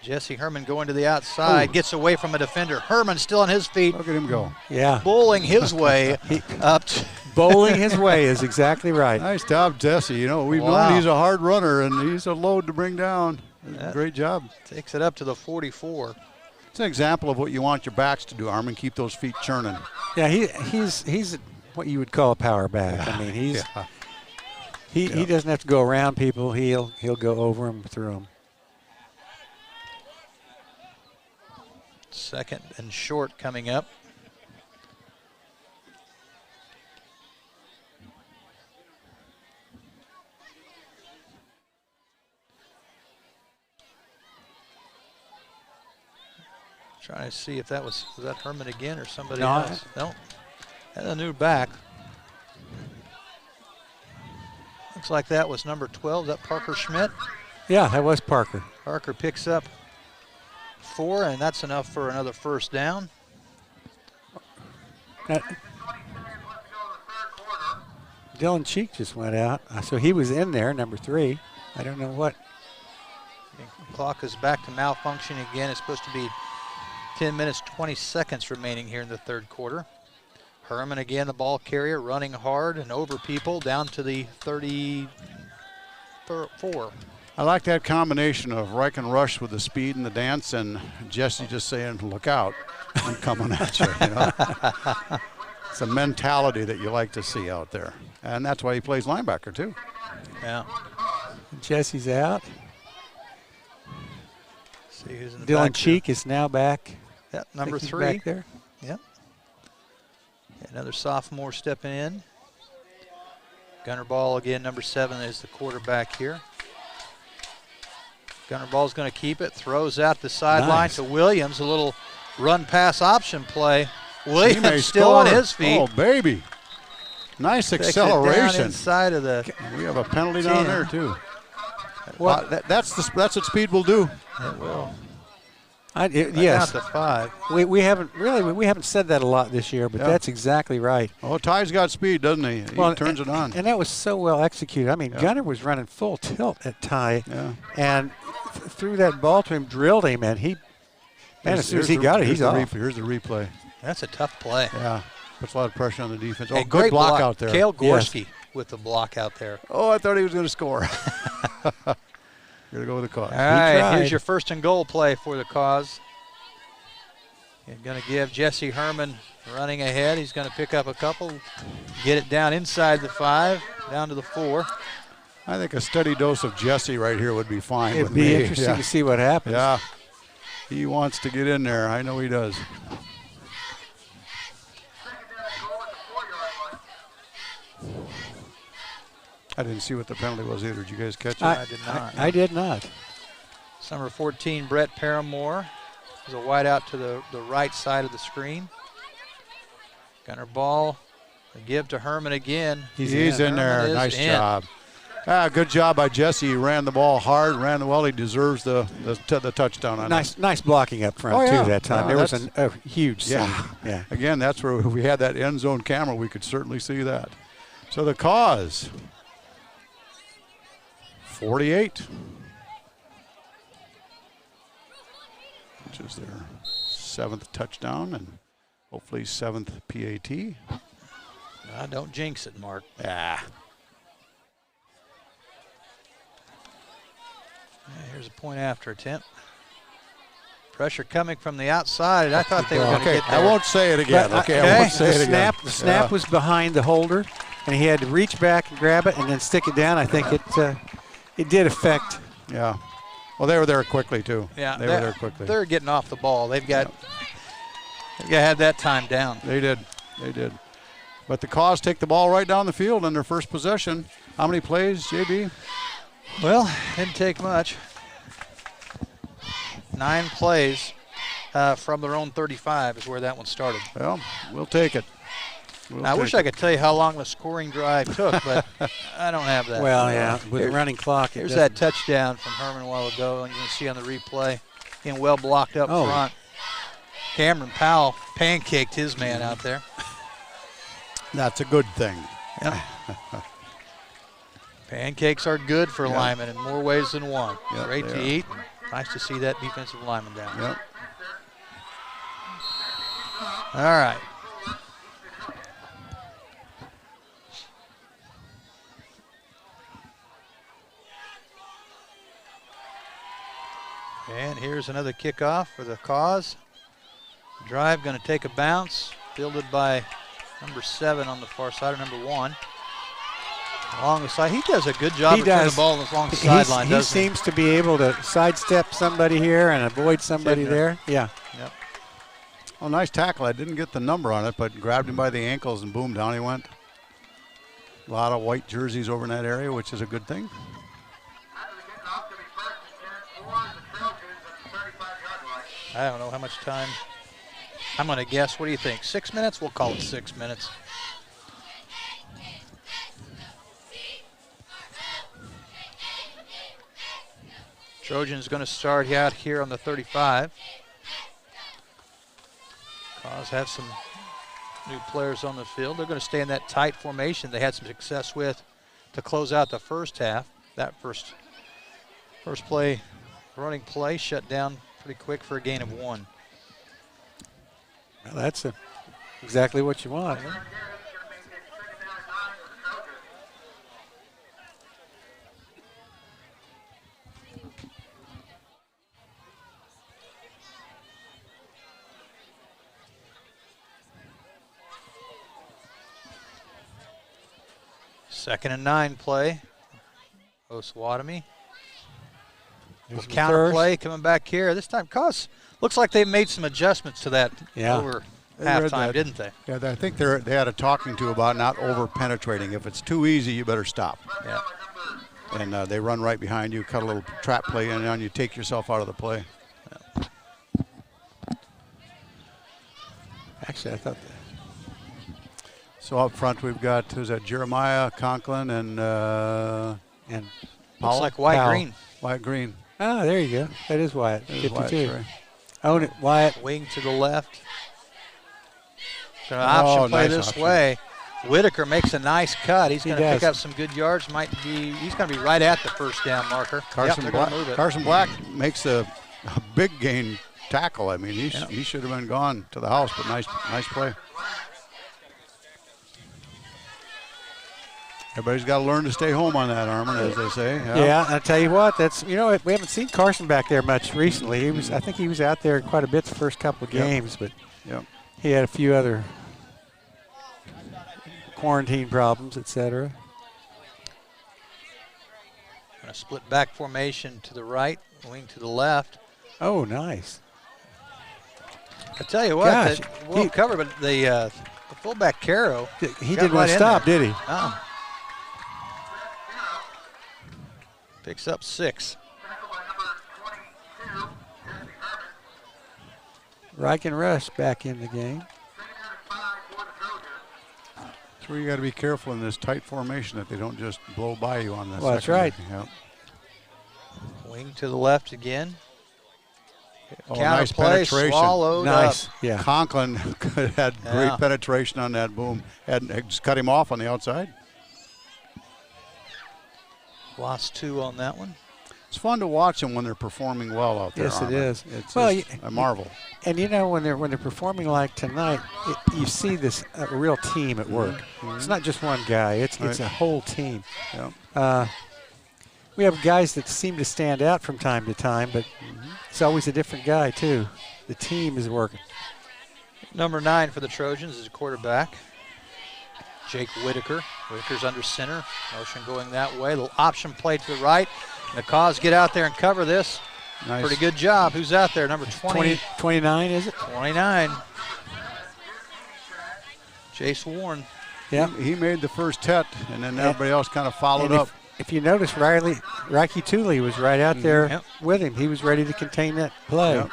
Jesse Herman going to the outside, gets away from a defender. Herman still on his feet. Look at him go. Yeah. Bowling his way up. Bowling his way is exactly right. Nice job, Jesse. You know, we've known he's a hard runner, and he's a load to bring down. Great job. Takes it up to the 44. It's an example of what you want your backs to do, Armin. Keep those feet churning. Yeah, he's what you would call a power back. I mean, he doesn't have to go around people. He'll go over them, through them. 2nd and short coming up. Trying to see if was that Herman again or somebody else? No. And a new back. Looks like that was number 12. Is that Parker Schmidt? Yeah, that was Parker. Parker picks up 4, and that's enough for another 1st down. Dylan Cheek just went out, so he was in there, number 3. I don't know what. Clock is back to malfunction again. It's supposed to be 10 minutes, 20 seconds remaining here in the 3rd quarter. Herman again, the ball carrier, running hard and over people down to the 34. I like that combination of Reich and Rush with the speed and the dance, and Jesse just saying, look out, I'm coming at you. You know? It's a mentality that you like to see out there. And that's why he plays linebacker, too. Yeah. Jesse's out. See who's in the Dylan back Cheek is now back. Yep, number 3. Back there. Yep. Another sophomore stepping in. Gunner Ball again, number 7 is the quarterback here. Gunner Ball's going to keep it, throws out the sideline to Williams, a little run-pass option play. Williams still on his feet. Oh, baby. Nice acceleration. Inside of the we have a penalty down there, too. Well, that's what speed will do. It will. Yes. Not the 5. We haven't said that a lot this year, but that's exactly right. Oh, Ty's got speed, doesn't he? He turns it on. And that was so well executed. I mean, Gunner was running full tilt at Ty, and threw that ball to him, drilled him, and as soon as he got it, he's off. Here's the replay. That's a tough play. Yeah, puts a lot of pressure on the defense. Oh, hey, good block out there. Kale Gorski with the block out there. Oh, I thought he was going to score. Going to go with the Cause. All right, here's your 1st and goal play for the Cause. You're going to give Jesse Herman running ahead. He's going to pick up a couple, get it down inside the 5, down to the 4. I think a steady dose of Jesse right here would be fine. It'd be interesting to see what happens. Yeah, he wants to get in there. I know he does. I didn't see what the penalty was either. Did you guys catch it? I did not. I did not. It's number 14, Brett Paramore. There's a wide out to the right side of the screen. Gunner Ball, a give to Herman again. He's in there. Nice job. Good job by Jesse. He ran the ball hard, ran well. He deserves the touchdown on it. Nice blocking up front, too, that time. There was a huge scene. Yeah. Again, that's where if we had that end zone camera, we could certainly see that. So the Cause, 48. is their 7th touchdown and hopefully 7th PAT. Don't jinx it, Mark. Yeah. Here's a point after attempt. Pressure coming from the outside. I thought they were going to get there. I won't say it again. I won't say it again. The snap was behind the holder, and he had to reach back and grab it and then stick it down. I think it did affect. Yeah. Well, they were there quickly, too. Yeah. They were there quickly. They're getting off the ball. They've got had that time down. They did. They did. But the Cause take the ball right down the field in their first possession. How many plays, JB? Well, didn't take much. 9 plays from their own 35 is where that one started. Well, we'll take it. I wish I could tell you how long the scoring drive took, but I don't have that. Well, yeah, with a running clock. Here's that touchdown from Herman a while ago, and you can see on the replay, getting well blocked up front. Cameron Powell pancaked his man out there. That's a good thing. Yep. Pancakes are good for linemen in more ways than one. Yep, Great to eat. Nice to see that defensive lineman down. Yep. All right. And here's another kickoff for the Cause. Drive going to take a bounce, fielded by number 7 on the far side, or number 1. Along the side. He does a good job of turning the ball along the sideline, doesn't he? He seems to be able to sidestep somebody here and avoid somebody there. Yeah. Yep. Oh, nice tackle. I didn't get the number on it, but grabbed him by the ankles and boom, down he went. A lot of white jerseys over in that area, which is a good thing. I don't know how much time. I'm going to guess. What do you think? 6 minutes? We'll call it 6 minutes. Trojans going to start out here on the 35. Cause have some new players on the field. They're going to stay in that tight formation they had some success with to close out the first half. That first play, running play, shut down pretty quick for a gain of 1. Well, that's exactly what you want. Huh? Second and 9 play. Osawatomie. Counter play coming back here. This time, Cause looks like they made some adjustments to that over halftime, didn't they? Yeah, I think they had a talking to about not over penetrating. If it's too easy, you better stop. Yeah. And they run right behind you, cut a little trap play, and then you take yourself out of the play. Yeah. Actually, I thought that. So up front, we've got, who's that, Jeremiah, Conklin, and Powell. Looks like Wyatt Green. Wyatt Green. Ah, there you go. That is Wyatt. 52. Right. Own it, Wyatt. Wing to the left. Going to option play nice this option. way. Whitaker makes a nice cut. He's going to pick up some good yards. He's going to be right at the first down marker. Carson Black makes a big gain tackle. I mean, he should have been gone to the house, but nice play. Everybody's got to learn to stay home on that, Armin, as they say. Yeah, I'll tell you what. We haven't seen Carson back there much recently. I think he was out there quite a bit the first couple of games, but he had a few other quarantine problems, etc. Going to split back formation to the right, wing to the left. Oh, nice. I tell you what, well covered, but the fullback Caro. He didn't want to stop, did he? Picks up 6. Reich and Rush back in the game. That's where you got to be careful in this tight formation that they don't just blow by you on this. Well, that's right. Yep. Wing to the left again. Nice penetration. Nice. Yeah. Conklin had great penetration on that boom. Just cut him off on the outside. Lost 2 on that one. It's fun to watch them when they're performing well out there. Yes, it is. It's well, a marvel. And you know, when they're performing like tonight, you see this a real team at work. It's not just one guy. It's a whole team. Yeah. We have guys that seem to stand out from time to time, but it's always a different guy too. The team is working. Number 9 for the Trojans is a quarterback, Jake Whitaker. Whitaker's under center. Motion going that way. Little option play to the right. The Cause get out there and cover this. Nice. Pretty good job. Who's out there? Number 29, is it? 29. Jace Warren. Yeah. He made the first tet, and then everybody else kind of followed up. If you notice, Rocky Tooley was right out there with him. He was ready to contain that play. Yep.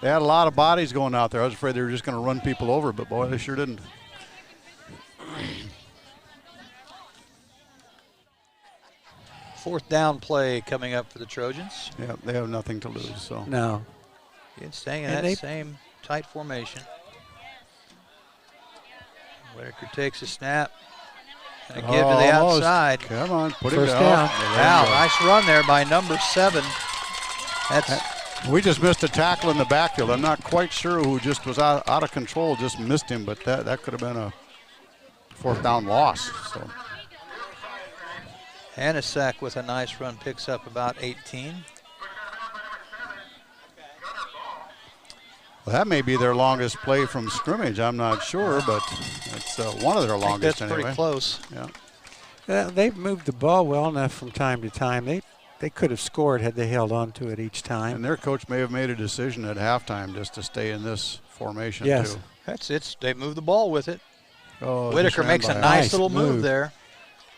They had a lot of bodies going out there. I was afraid they were just going to run people over, but boy, they sure didn't. Fourth down play coming up for the Trojans. Yeah, they have nothing to lose. So no. It's staying in that same tight formation. Whitaker takes a snap. And a give to the outside. Come on, put First it down. Wow, nice run there by number 7. We just missed a tackle in the backfield. I'm not quite sure who just was out of control, just missed him, but that could have been a fourth down loss. So Hanasak with a nice run, picks up about 18. Well, that may be their longest play from scrimmage. I'm not sure, but it's one of their longest that's anyway. Pretty close. Yeah. They've moved the ball well enough from time to time. They could have scored had they held on to it each time. And their coach may have made a decision at halftime just to stay in this formation yes. too. That's it. They moved the ball with it. Oh, Whitaker makes a nice little move there.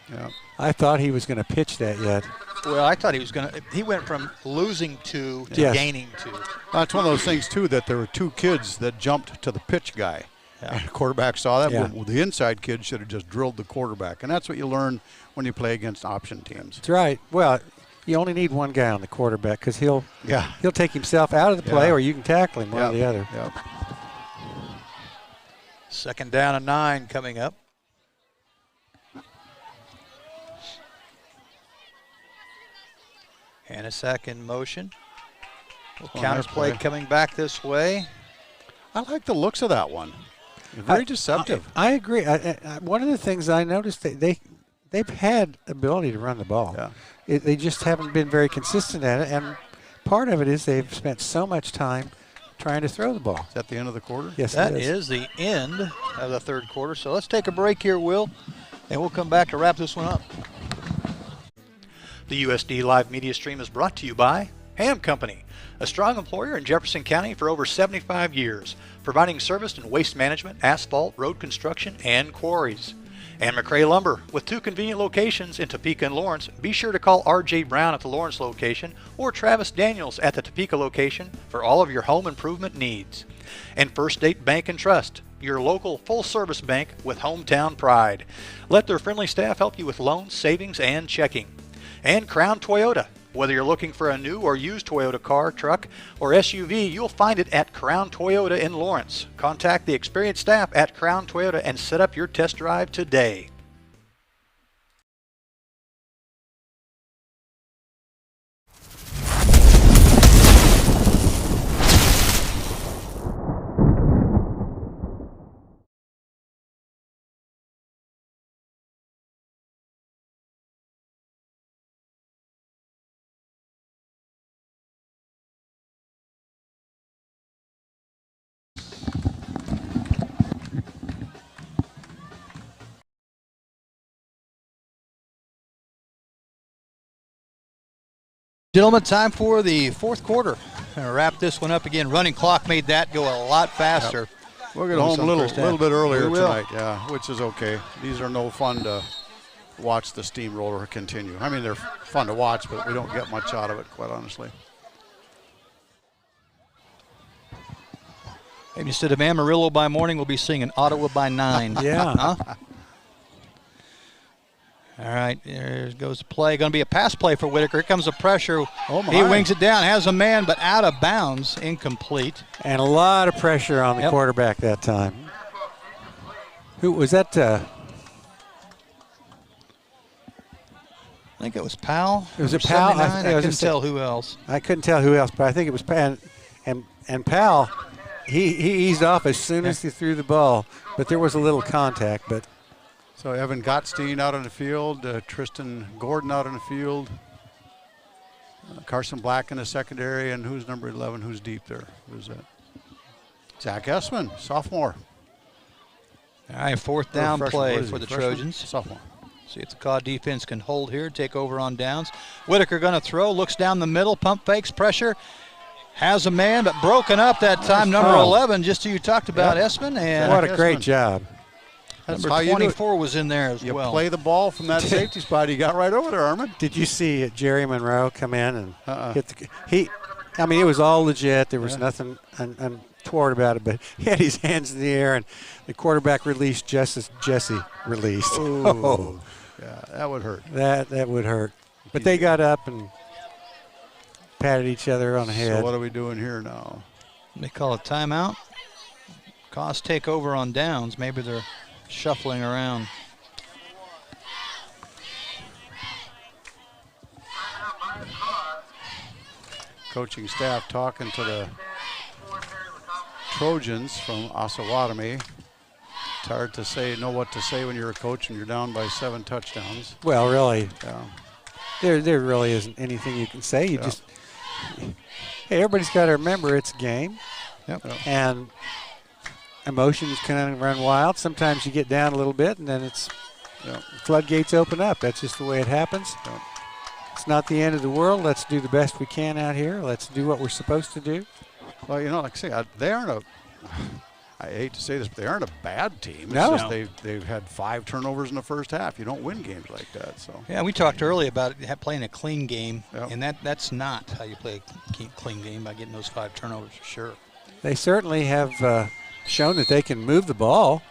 Yeah. I thought he was going to pitch that yet. Well, I thought he was going to. He went from losing 2 to gaining 2. That's one of those things too, that there were 2 kids that jumped to the pitch guy. Yeah. And the quarterback saw that. Yeah. Well, the inside kid should have just drilled the quarterback, and that's what you learn when you play against option teams. That's right. Well, you only need one guy on the quarterback because he'll take himself out of the play, or you can tackle him, one or the other. Yep. Second down and 9 coming up. Hanasak in motion. Counter play coming back this way. I like the looks of that one. Very deceptive. I agree. One of the things I noticed, they've had ability to run the ball. Yeah. They just haven't been very consistent at it, and part of it is they've spent so much time trying to throw the ball. Is that the end of the quarter? Yes, that it is the end of the third quarter. So let's take a break here, Will, and we'll come back to wrap this one up. The USD Live Media Stream is brought to you by Ham Company, a strong employer in Jefferson County for over 75 years, providing service in waste management, asphalt, road construction, and quarries. And McRae Lumber, with 2 convenient locations in Topeka and Lawrence. Be sure to call R.J. Brown at the Lawrence location or Travis Daniels at the Topeka location for all of your home improvement needs. And First State Bank and Trust, your local full-service bank with hometown pride. Let their friendly staff help you with loans, savings, and checking. And Crown Toyota. Whether you're looking for a new or used Toyota car, truck, or SUV, you'll find it at Crown Toyota in Lawrence. Contact the experienced staff at Crown Toyota and set up your test drive today. Gentlemen, time for the fourth quarter. Gonna wrap this one up again. Running clock made that go a lot faster. Yep. We'll get home a little bit earlier tonight, which is okay. These are no fun to watch the steamroller continue. I mean, they're fun to watch, but we don't get much out of it, quite honestly. Maybe instead of Amarillo by morning, we'll be singing Ottawa by 9. Yeah. Huh? All right, there goes the play. Going to be a pass play for Whitaker. Here comes the pressure. Oh my. He wings it down, has a man, but out of bounds, incomplete. And a lot of pressure on the quarterback that time. Who was that? I think it was Powell. Was it Powell? I couldn't tell who else. I couldn't tell who else, but I think it was Powell. And Powell, he eased off as soon as he threw the ball, but there was a little contact. But so Evan Gottstein out on the field, Tristan Gordon out on the field, Carson Black in the secondary, and who's number 11? Who's deep there? Who's that? Zach Essman, sophomore. All right, fourth down play for the freshman? Trojans. Sophomore. See if the Caw defense can hold here, take over on downs. Whitaker going to throw, looks down the middle, pump fakes, pressure. Has a man, but broken up that time. Number 11, just who you talked about, Essman. And what a great job. That's number 24 was in there as well. You play the ball from that safety spot. He got right over there, Armin. Did you see Jerry Monroe come in and hit the? I mean, it was all legit. There was nothing untoward about it, but he had his hands in the air, and the quarterback released just as Jesse released. Oh, yeah, that would hurt. That would hurt. But they got up and patted each other on the head. So what are we doing here now? They call a timeout. Caw's take over on downs. Maybe they're shuffling around. Coaching staff talking to the Trojans from Osawatomie. It's hard to know what to say when you're a coach and you're down by 7 touchdowns. Well, really, there really isn't anything you can say. You just, hey, everybody's got to remember it's a game. And emotions can run wild. Sometimes you get down a little bit, and then it's floodgates open up. That's just the way it happens. It's not the end of the world. Let's do the best we can out here. Let's do what we're supposed to do. Well, like I say, they aren't I hate to say this, but they aren't a bad team. It's no. just they've had 5 turnovers in the first half. You don't win games like that. So yeah, we talked earlier about playing a clean game, and that's not how you play a clean game, by getting those 5 turnovers for sure. They certainly have shown that they can move the ball.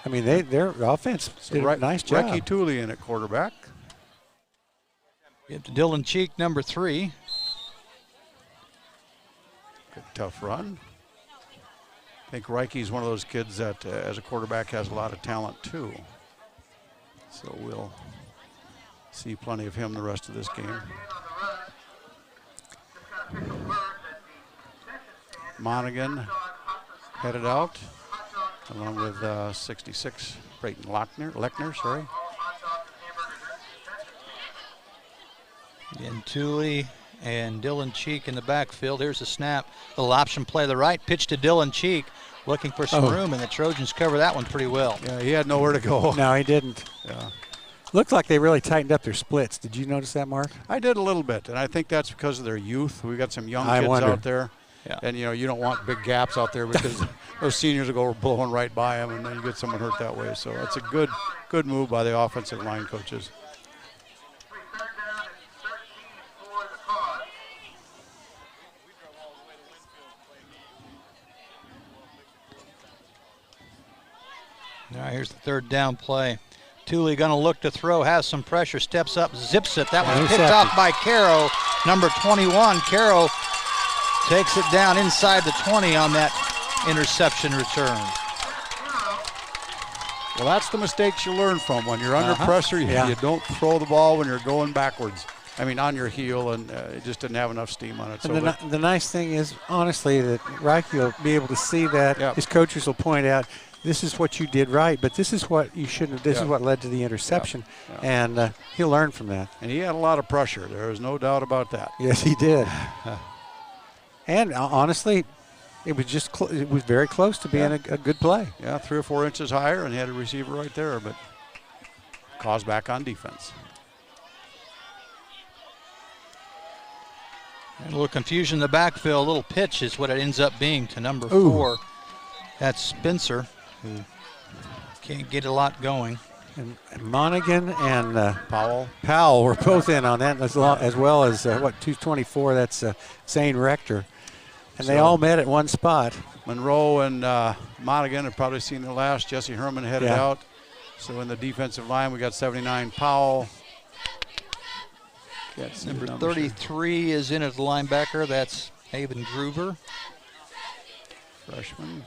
I mean, their offense did a nice job. Recky Tooley in at quarterback. Get to Dylan Cheek, number 3. Good tough run. I think Reiche's one of those kids that, as a quarterback, has a lot of talent too. So we'll see plenty of him the rest of this game. Monaghan headed out, along with 66, Brayton Lechner, sorry. And Tooley and Dylan Cheek in the backfield. Here's a snap. Little option play to the right. Pitch to Dylan Cheek. Looking for some room, and the Trojans cover that one pretty well. Yeah, he had nowhere to go. No, he didn't. Yeah. Looked like they really tightened up their splits. Did you notice that, Mark? I did a little bit, and I think that's because of their youth. We got some young kids out there. Yeah. And, you don't want big gaps out there because those seniors will go blowing right by them, and then you get someone hurt that way. So that's a good move by the offensive line coaches. All right, here's the 3rd down play. Tooley going to look to throw, has some pressure, steps up, zips it. That one's picked off by Caro, number 21. Caro takes it down inside the 20 on that interception return. Well, that's the mistakes you learn from. When you're under pressure, you don't throw the ball when you're going backwards. I mean, on your heel, and it just didn't have enough steam on it. So and the nice thing is, honestly, that Reich will be able to see that. His coaches will point out, this is what you did right, but this is what you shouldn't have. This is what led to the interception, and he'll learn from that. And he had a lot of pressure. There is no doubt about that. Yes, he did. And honestly, it was it was very close to being a good play. Yeah, 3 or 4 inches higher, and he had a receiver right there, but Caw's back on defense. And a little confusion in the backfield. A little pitch is what it ends up being to number 4. That's Spencer, who can't get a lot going. And Monaghan and Powell were both in on that, as well as 224. That's Zane Rector, and they all met at one spot. Monroe and Monaghan have probably seen the last. Jesse Herman headed out. So in the defensive line, we got 79 Powell. Number 33 is in as the linebacker. That's Haven Groover. Freshman.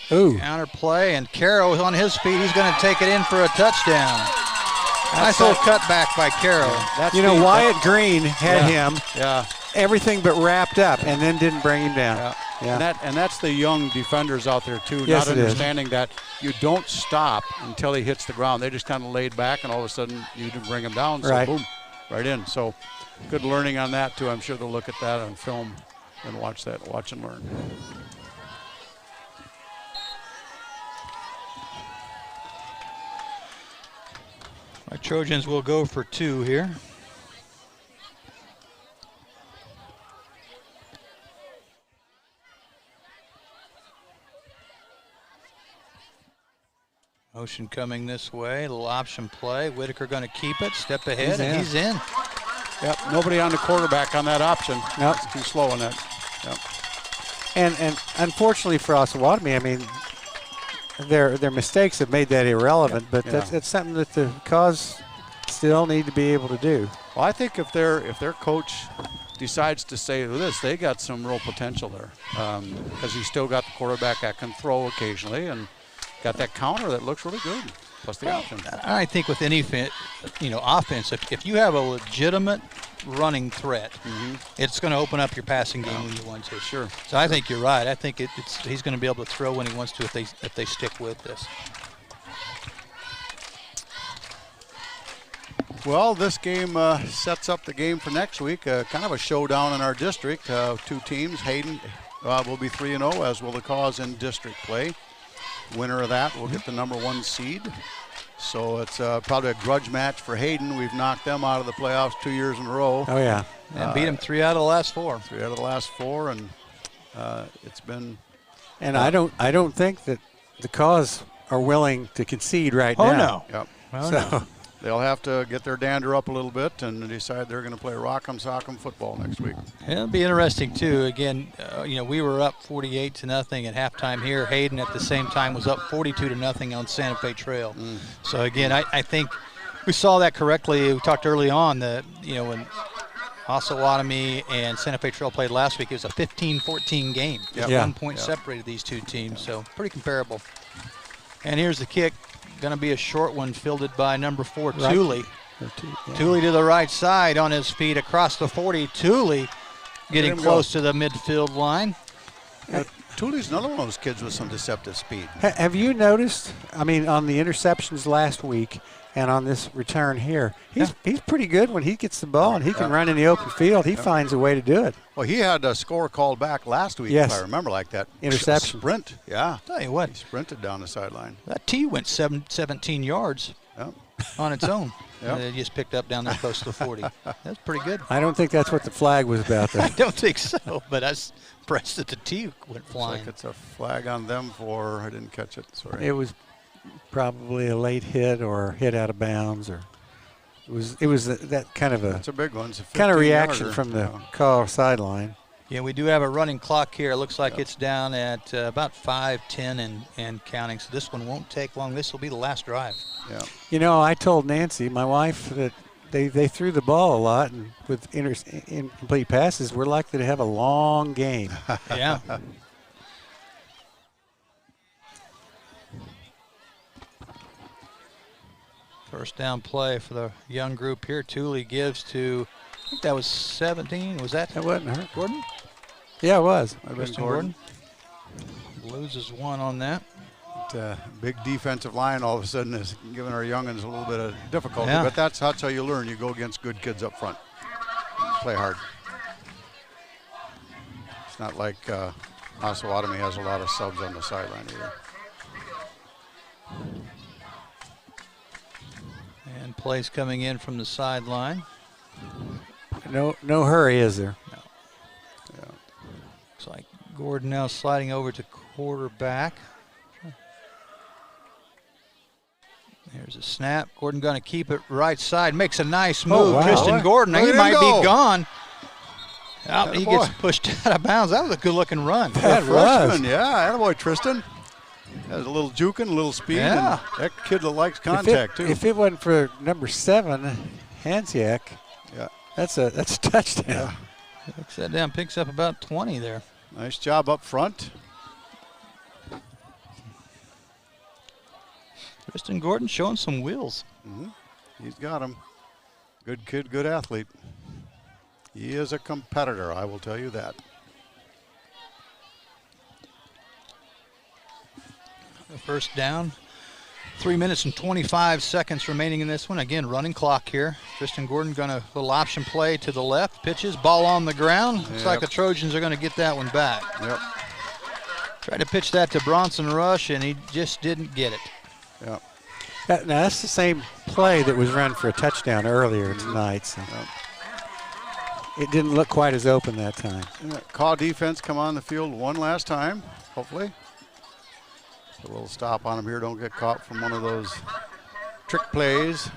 Counter play, and Caro on his feet. He's going to take it in for a touchdown. Nice little cutback by Carroll. You know, Wyatt Green had him Yeah. everything but wrapped up and then didn't bring him down. Yeah. Yeah. And that's the young defenders out there too, Yes, not it is. understanding that you don't stop until he hits the ground. They just kind of laid back, and all of a sudden you can bring him down. So Right. boom, right in. So good learning on that too. I'm sure they'll look at that on film and watch and learn. Our Trojans will go for 2 here. Motion coming this way, a little option play. Whitaker going to keep it, step ahead, and he's in. Yep, nobody on the quarterback on that option. Nope. It's too slow on that. Yep. And unfortunately for Osawatomie, I mean, their mistakes have made that irrelevant, but that's something that the cause still need to be able to do. Well, I think if their coach decides to say this, they got some real potential there, because he's still got the quarterback that can throw occasionally and got that counter that looks really good, plus the option. I think with any offense, if you have a legitimate running threat, it's going to open up your passing game when you want to. Sure. So I think you're right. I think he's going to be able to throw when he wants to if they stick with this. Well, this game sets up the game for next week. Kind of a showdown in our district. 2 teams. Hayden will be 3-0, as will the cause in district play. Winner of that will get the number 1 seed. So it's probably a grudge match for Hayden. We've knocked them out of the playoffs 2 years in a row. Oh, yeah. And beat them 3 out of the last 4. 3 out of the last 4, and it's been. And I don't think that the cause are willing to concede right now. Oh, no. Yep. Oh, So no. They'll have to get their dander up a little bit and decide they're going to play rock'em sock'em football next week. It'll be interesting too. Again, we were up 48-0 at halftime here. Hayden at the same time was up 42-0 on Santa Fe Trail. So again, I think we saw that correctly. We talked early on that when Osawatomie and Santa Fe Trail played last week, it was a 15-14 game. Just 1 point separated these 2 teams, so pretty comparable. And here's the kick. Going to be a short one, fielded by number 4, right. Thule. Thule to the right side on his feet across the 40. Thule getting close to the midfield line. Thule's another one of those kids with some deceptive speed. Have you noticed, I mean, on the interceptions last week and on this return here, he's pretty good when he gets the ball and he can run in the open field. He finds a way to do it. Well, he had a score called back last week, if I remember like that. Interception. Sprint, yeah. Tell you what. He sprinted down the sideline. That tee went 17 yards on its own. And it just picked up down there close to the 40. That's pretty good. I don't think that's what the flag was about there. I don't think so, but I was impressed that the tee went flying. Looks like it's a flag on them for, I didn't catch it, sorry. It was probably a late hit or hit out of bounds, or it was that kind of That's a big one. It's a kind of reaction 15-yarder. from the car sideline. Yeah, we do have a running clock here. It looks like it's down at about 5:10 and counting. So this one won't take long. This will be the last drive. Yeah. I told Nancy, my wife, that they threw the ball a lot, and with incomplete passes, we're likely to have a long game. Yeah. First down play for the young group here. Thule gives to, I think that was 17. Was that? That wasn't her. Gordon? Yeah, it was. Kristen Gordon. Loses 1 on that. Big defensive line all of a sudden is giving our youngins a little bit of difficulty, Yeah. but that's how you learn. You go against good kids up front. Play hard. It's not like Osawatomie has a lot of subs on the sideline either. And plays coming in from the sideline. No hurry, is there? No. Yeah. Looks like Gordon now sliding over to quarterback. There's a snap. Gordon going to keep it right side. Makes a nice move. Wow. Tristan Gordon. He might be gone. Oh, he boy. gets pushed out of bounds. That was a good-looking run. That Freshman, was. yeah. Attaboy, Tristan. Has a little juking, a little speed. Yeah. And that kid that likes contact, too. If it wasn't for number 7, Hansiak, that's a touchdown. Looks that down. Picks up about 20 there. Nice job up front. Tristan Gordon showing some wheels. He's got him. Good kid, good athlete. He is a competitor, I will tell you that. The first down. 3 minutes and 25 seconds remaining in this one. Again, running clock here. Tristan Gordon going to little option play to the left. Pitches, ball on the ground. Looks like the Trojans are going to get that one back. Yep. Tried to pitch that to Bronson Rush, and he just didn't get it. Yep. Now, that's the same play that was run for a touchdown earlier tonight. So. It didn't look quite as open that time. Call defense come on the field one last time, hopefully. A little stop on him here. Don't get caught from one of those trick plays.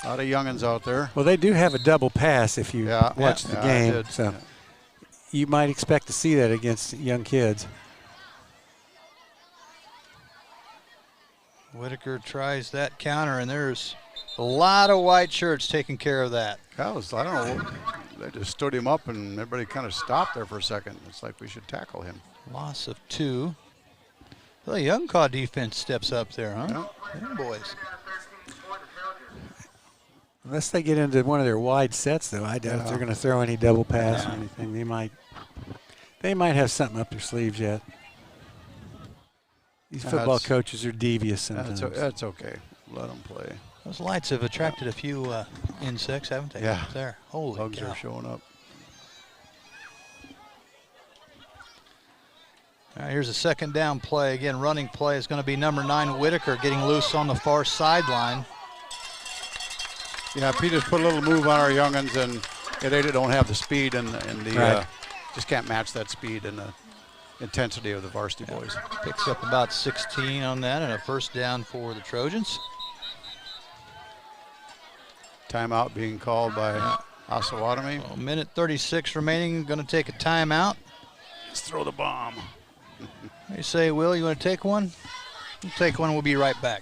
A lot of youngins out there. Well, they do have a double pass if you watch the game. So you might expect to see that against young kids. Whitaker tries that counter, and there's a lot of white shirts taking care of that. I don't know. They just stood him up, and everybody kind of stopped there for a second. It's like we should tackle him. Loss of 2. The young Caw defense steps up there, huh? Yeah, boys. Unless they get into one of their wide sets, though, I doubt if they're going to throw any double pass or anything. They might have something up their sleeves yet. These football coaches are devious sometimes. That's okay. Let them play. Those lights have attracted a few insects, haven't they? Yeah. There. Holy bugs cow. are showing up. All right, here's a second down play. Again, running play is going to be number 9, Whitaker, getting loose on the far sideline. Yeah, Peters put a little move on our youngins, and they don't have the speed and just can't match that speed and the intensity of the varsity boys. Picks up about 16 on that, and a first down for the Trojans. Timeout being called by Osawatomie. A minute 36 remaining. Going to take a timeout. Let's throw the bomb. You say, Will, you want to take one? We'll take one. We'll be right back.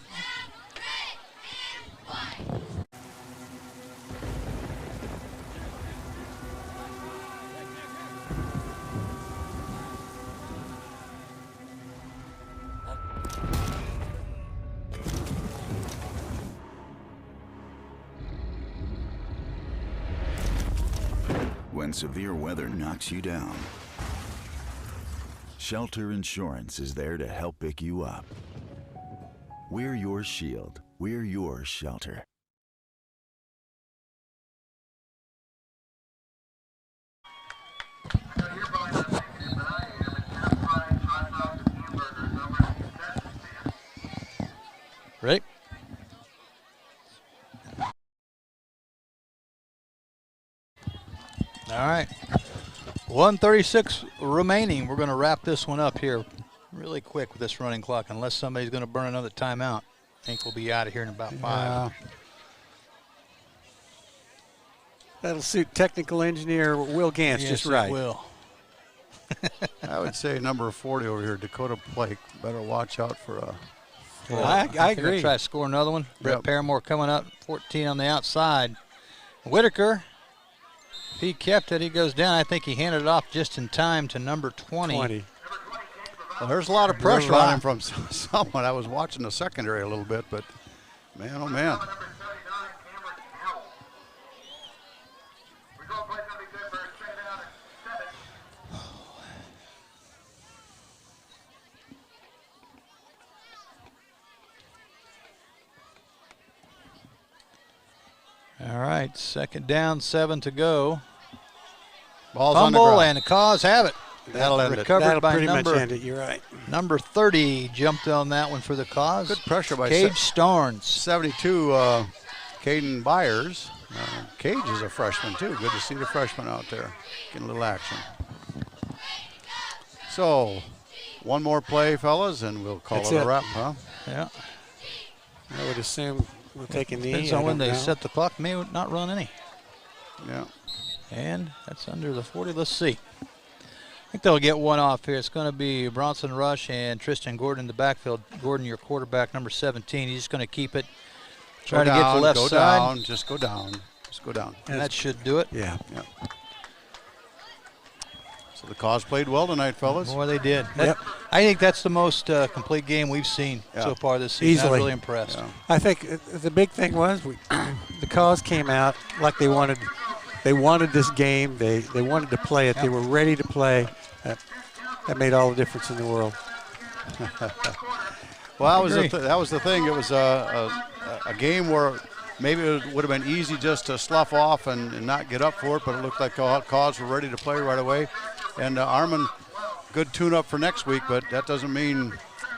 When severe weather knocks you down, Shelter Insurance is there to help pick you up. We're your shield. We're your shelter. Ready? All right. 1:36 remaining. We're going to wrap this one up here really quick with this running clock, unless somebody's going to burn another timeout. I think we'll be out of here in about 5. That'll suit technical engineer Will Gantz just right. It will. I would say number 40 over here, Dakota Blake. Better watch out for a. I agree. Try to score another one. Brett Paramore coming up, 14 on the outside. Whitaker. He kept it. He goes down. I think he handed it off just in time to number 20. Well, there's a lot of pressure on him from someone. I was watching the secondary a little bit, but man, oh man. All right, second down, 7 to go. Ball's Fumble, on the ground. and the Cause have it. That'll end it. Recovered by pretty number, much end it. You're right. Number 30 jumped on that one for the Cause. Good pressure by Cage Starnes. 72, Caden Byers. Cage is a freshman, too. Good to see the freshman out there getting a little action. So, one more play, fellas, and we'll call it a wrap, huh? Yeah. I would assume we'll take a knee. Depends on when they set the clock. May not run any. Yeah. And that's under the 40. Let's see. I think they'll get one off here. It's going to be Bronson Rush and Tristan Gordon in the backfield. Gordon, your quarterback, number 17. He's just going to keep it. Try to get to the left side. Just go down. Just go down. And that should do it. Yeah. So the Cause played well tonight, fellas. Boy, they did. Yep. I think that's the most complete game we've seen so far this season. Easily. I was really impressed. Yeah. I think the big thing was the Cause came out like they wanted. They wanted this game. They wanted to play it. Yep. They were ready to play. That made all the difference in the world. Well, that was the thing. It was a game where maybe it would have been easy just to slough off and not get up for it, but it looked like Cause were ready to play right away. And Armin, good tune-up for next week, but that doesn't mean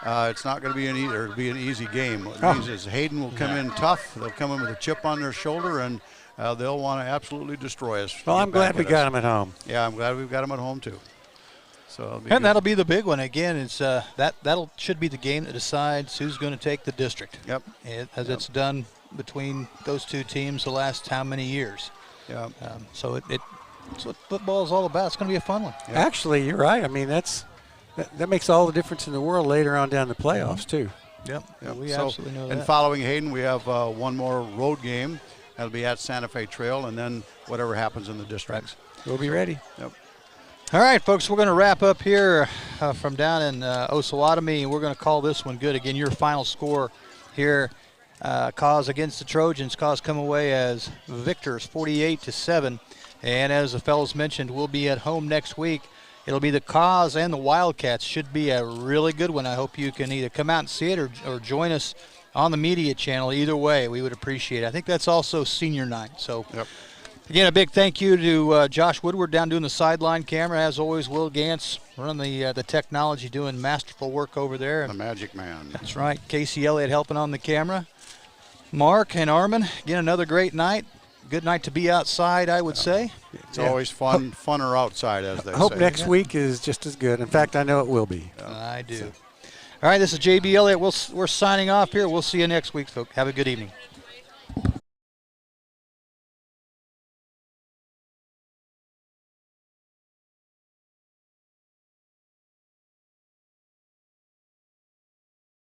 it's not going to be an easy game. What it means is Hayden will come in tough. They'll come in with a chip on their shoulder, and they'll want to absolutely destroy us. Well, I'm glad we got them at home. Yeah, I'm glad we've got them at home too. So that'll be the big one again. It's that'll should be the game that decides who's going to take the district. Yep. It's done between those two teams the last how many years. Yeah. So it's what football is all about. It's going to be a fun one. Yep. Actually, you're right. I mean, that makes all the difference in the world later on down the playoffs too. Yep. We absolutely know that. And following Hayden, we have one more road game. That'll be at Santa Fe Trail, and then whatever happens in the districts. We'll be ready. Yep. All right, folks, we're going to wrap up here from down in Osawatomie, and we're going to call this one good. Again, your final score here, Cause against the Trojans. Cause come away as victors, 48-7. And as the fellows mentioned, we'll be at home next week. It'll be the Cause and the Wildcats. Should be a really good one. I hope you can either come out and see it or join us on the media channel. Either way, we would appreciate it. I think that's also senior night. So. Yep. Again, a big thank you to Josh Woodward down doing the sideline camera. As always, Will Gantz running the technology, doing masterful work over there. The magic man. That's right. Casey Elliott helping on the camera. Mark and Armin, again, another great night. Good night to be outside, I would say. It's always funner outside, as they say. Hope next week is just as good. In fact, I know it will be. I do. All right, this is JB Elliott. We're signing off here. We'll see you next week, folks. Have a good evening.